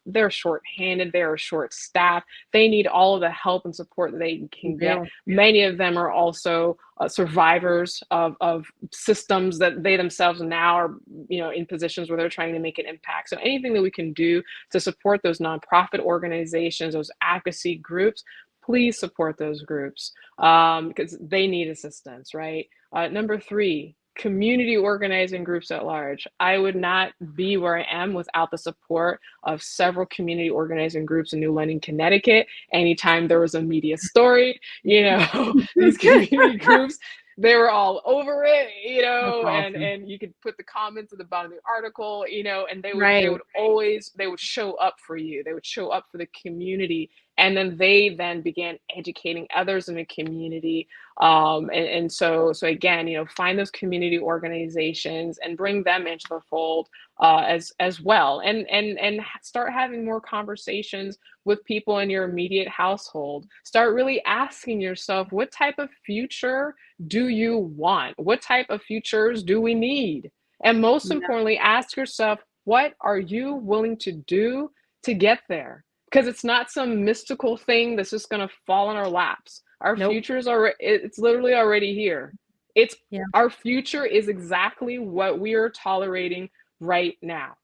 B: They're short-handed, they're short-staffed. They need all of the help and support that they
A: You
B: can get.
A: do.
B: Many of them are also survivors of systems that they themselves now are, in positions where they're trying to make an impact. So anything that we can do to support those nonprofit organizations, those advocacy groups, please support those groups because they need assistance, right? Number three, community organizing groups at large. I would not be where I am without the support of several community organizing groups in New London, Connecticut. Anytime there was a media story, these community groups, they were all over it,
A: That's awesome.
B: and you could put the comments at the bottom of the article, and they would
A: Right.
B: always they would show up for you. They would show up for the community, and then they then began educating others in the community. And so again, find those community organizations and bring them into the fold as well, and start having more conversations with people in your immediate household. Start really asking yourself, what type of future do you want? What type of futures do we need? And most
A: Yeah.
B: importantly, ask yourself, what are you willing to do to get there? Because it's not some mystical thing that's just going to fall in our laps. Our
A: Nope.
B: future is already, it's literally already here. It's
A: Yeah.
B: Our future is exactly what we are tolerating right now.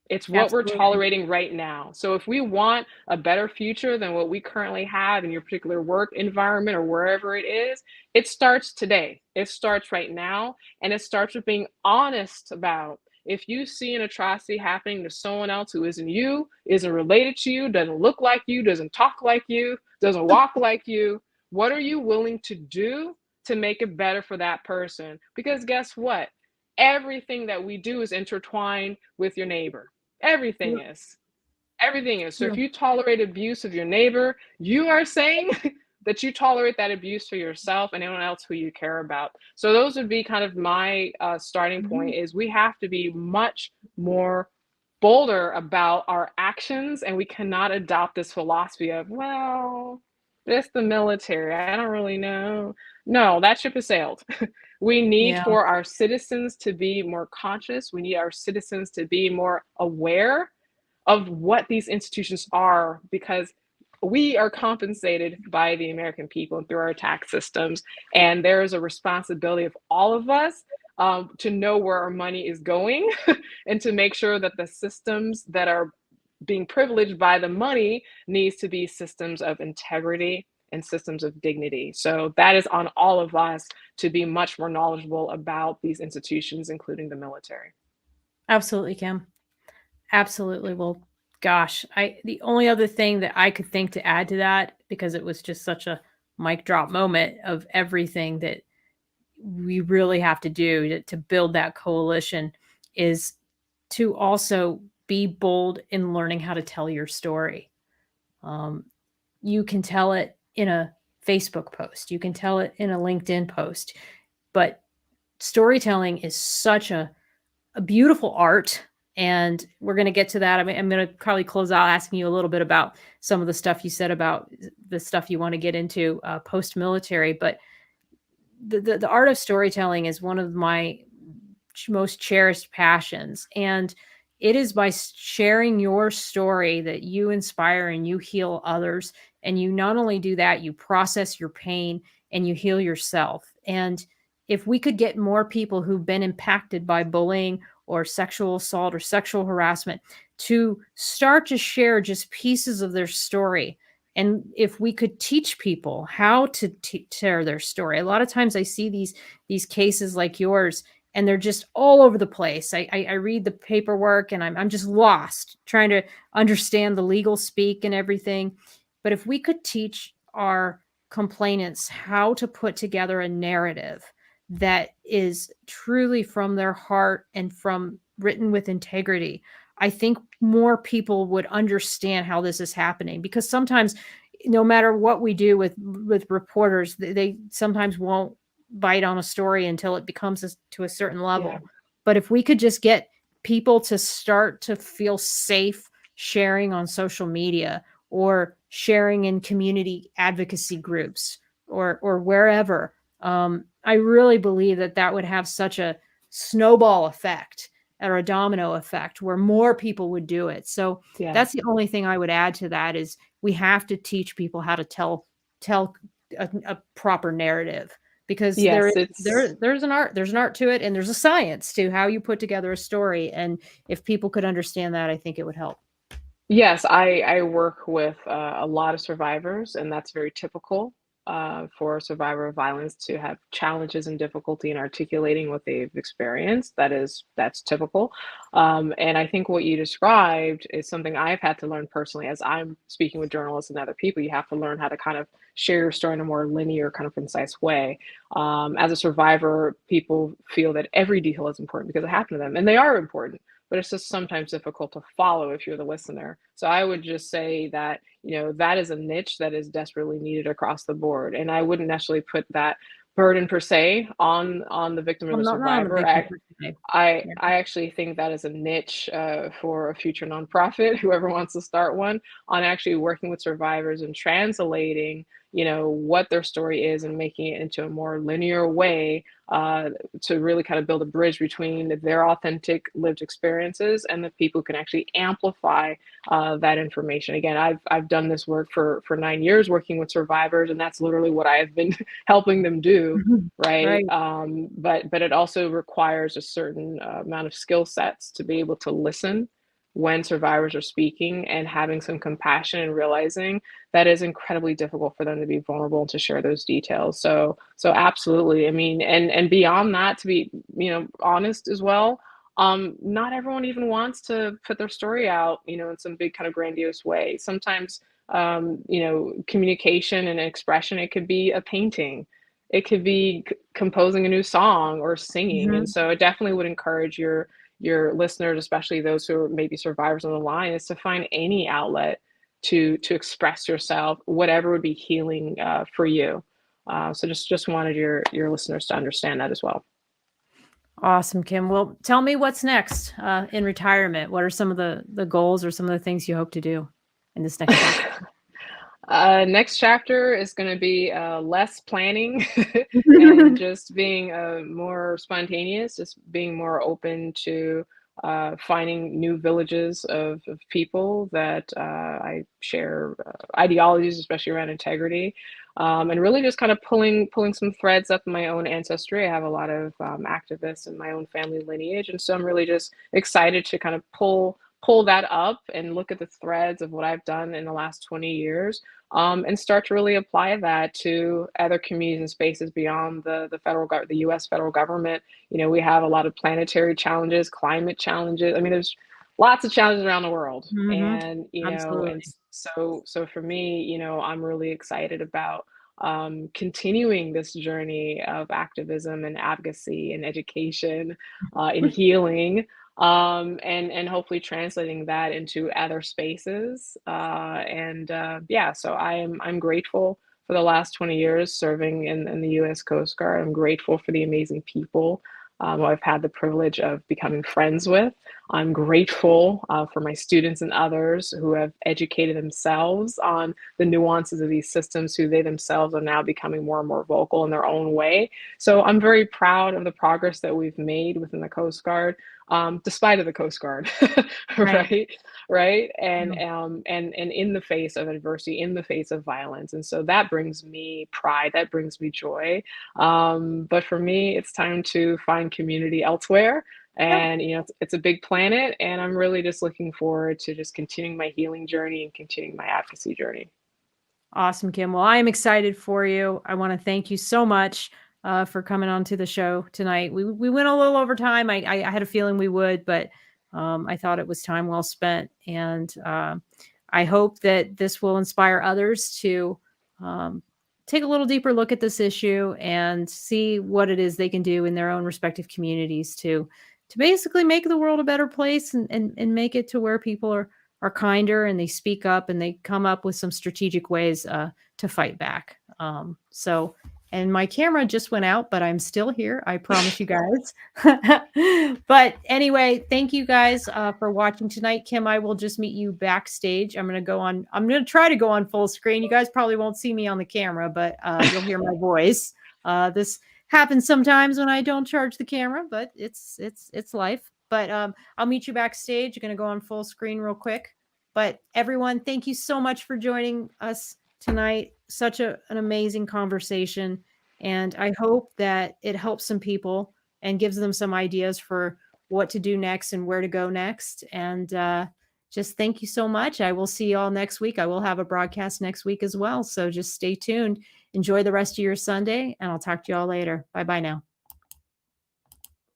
B: It's what we're
A: Absolutely.
B: tolerating right now. So if we want a better future than what we currently have in your particular work environment or wherever it is, it starts today. It starts right now. And it starts with being honest about if you see an atrocity happening to someone else who isn't you, isn't related to you, doesn't look like you, doesn't talk like you, doesn't walk like you, what are you willing to do to make it better for that person? Because guess what? Everything that we do is intertwined with your neighbor. Everything
A: Yep.
B: is. Everything is. So if
A: True.
B: you tolerate abuse of your neighbor, you are saying that you tolerate that abuse for yourself and anyone else who you care about. So those would be kind of my starting
A: Mhm.
B: point is we have to be much more bolder about our actions, and we cannot adopt this philosophy of, well, Just the military. I don't really know. No, that ship has sailed. We need
A: Yeah,
B: for our citizens to be more conscious. We need our citizens to be more aware of what these institutions are, because we are compensated by the American people through our tax systems. And there is a responsibility of all of us to know where our money is going and to make sure that the systems that are being privileged by the money needs to be systems of integrity and systems of dignity. So that is on all of us to be much more knowledgeable about these institutions, including the military.
A: absolutely, Kim. Absolutely. Well, gosh, the only other thing that I could think to add to that, because it was just such a mic drop moment of everything that we really have to do to build that coalition, is to also be bold in learning how to tell your story. Um, you can tell it in a Facebook post, you can tell it in a LinkedIn post, but storytelling is such a beautiful art. And we're going to get to that. I'm going to probably close out asking you a little bit about some of the stuff you said about the stuff you want to get into post military. But the art of storytelling is one of my most cherished passions. And it is by sharing your story that you inspire and you heal others. And you not only do that, you process your pain and you heal yourself. And if we could get more people who've been impacted by bullying or sexual assault or sexual harassment to start to share just pieces of their story, and if we could teach people how to share their story. A lot of times I see these cases like yours, and they're just all over the place. I read the paperwork and I'm just lost trying to understand the legal speak and everything. But if we could teach our complainants how to put together a narrative that is truly from their heart and from written with integrity, I think more people would understand how this is happening. Because sometimes, no matter what we do with reporters, they sometimes won't bite on a story until it becomes to a certain
B: Yeah.
A: level. But if we could just get people to start to feel safe sharing on social media or sharing in community advocacy groups or wherever, I really believe that that would have such a snowball effect or a domino effect where more people would do it. So
B: Yeah.
A: that's the only thing I would add to that is we have to teach people how to tell a proper narrative, because
B: Yes, it's
A: there's an art to it, and there's a science to how you put together a story. And if people could understand that, I think it would help.
B: yes, I work with a lot of survivors, and that's very typical for a survivor of violence to have challenges and difficulty in articulating what they've experienced. That's typical, and I think what you described is something I've had to learn personally as I'm speaking with journalists and other people. You have to learn how to kind of share your story in a more linear, kind of concise way. As a survivor, people feel that every detail is important because it happened to them, and they are important, but it's just sometimes difficult to follow if you're the listener. So I would just say that, that is a niche that is desperately needed across the board. And I wouldn't necessarily put that burden per se on the victim or
A: Well,
B: the
A: not on the
B: survivor.
A: victim per se. Yeah.
B: I actually think that is a niche for a future nonprofit, whoever wants to start one, on actually working with survivors and translating, what their story is and making it into a more linear way to really kind of build a bridge between their authentic lived experiences and the people who can actually amplify that information. Again, I've done this work for 9 years working with survivors, and that's literally what I have been helping them do,
A: Mhm.
B: right?
A: Right.
B: But it also requires a certain amount of skill sets to be able to listen when survivors are speaking and having some compassion and realizing that is incredibly difficult for them to be vulnerable and to share those details. So absolutely. I mean, and beyond that, to be honest as well. Not everyone even wants to put their story out, in some big kind of grandiose way. Sometimes, communication and expression, it could be a painting, it could be composing a new song or singing. And
A: Mhm.
B: so I definitely would encourage your listeners, especially those who are maybe survivors on the line, is to find any outlet to express yourself, whatever would be healing for you. So just wanted your listeners to understand that as well.
A: Awesome, Kim. Well, tell me what's next in retirement. What are some of the goals or some of the things you hope to do in this next chapter?
B: Next chapter is going to be less planning and just being more spontaneous, just being more open to finding new villages of people that I share ideologies, especially around integrity, and really just kind of pulling some threads up in my own ancestry. I have a lot of activists in my own family lineage, and so I'm really just excited to kind of pull that up and look at the threads of what I've done in the last 20 years, and start to really apply that to other communities and spaces beyond the U.S. federal government. We have a lot of planetary challenges, climate challenges. I mean, there's lots of challenges around the world, and
A: Absolutely.
B: so for me, I'm really excited about continuing this journey of activism and advocacy and education, and healing, and hopefully translating that into other spaces. And Yeah, so I'm grateful for the last 20 years serving in the U.S. Coast Guard. I'm grateful for the amazing people who I've had the privilege of becoming friends with. I'm grateful for my students and others who have educated themselves on the nuances of these systems, who they themselves are now becoming more and more vocal in their own way. So I'm very proud of the progress that we've made within the Coast Guard, despite of the Coast Guard,
A: Right.
B: right, right,
A: Yeah.
B: and in the face of adversity, in the face of violence, and so that brings me pride, that brings me joy. But for me, it's time to find community elsewhere.
A: Yep.
B: And it's a big planet, and I'm really just looking forward to just continuing my healing journey and continuing my advocacy journey.
A: Awesome, Kim. Well, I am excited for you. I want to thank you so much for coming on to the show tonight. We went a little over time. I had a feeling we would, but I thought it was time well spent. And I hope that this will inspire others to um, take a little deeper look at this issue and see what it is they can do in their own respective communities to basically make the world a better place and make it to where people are kinder and they speak up and they come up with some strategic ways to fight back. And my camera just went out, but I'm still here. I promise you guys. But anyway, thank you guys for watching tonight. Kim, I will just meet you backstage. I'm going to try to go on full screen. You guys probably won't see me on the camera, but you'll hear my voice. This happens sometimes when I don't charge the camera, but it's life. But I'll meet you backstage. You're going to go on full screen real quick. But everyone, thank you so much for joining us tonight. Such an amazing conversation. And I hope that it helps some people and gives them some ideas for what to do next and where to go next. And just thank you so much. I will see you all next week. I will have a broadcast next week as well. So just stay tuned. Enjoy the rest of your Sunday, and I'll talk to you all later. Bye-bye now.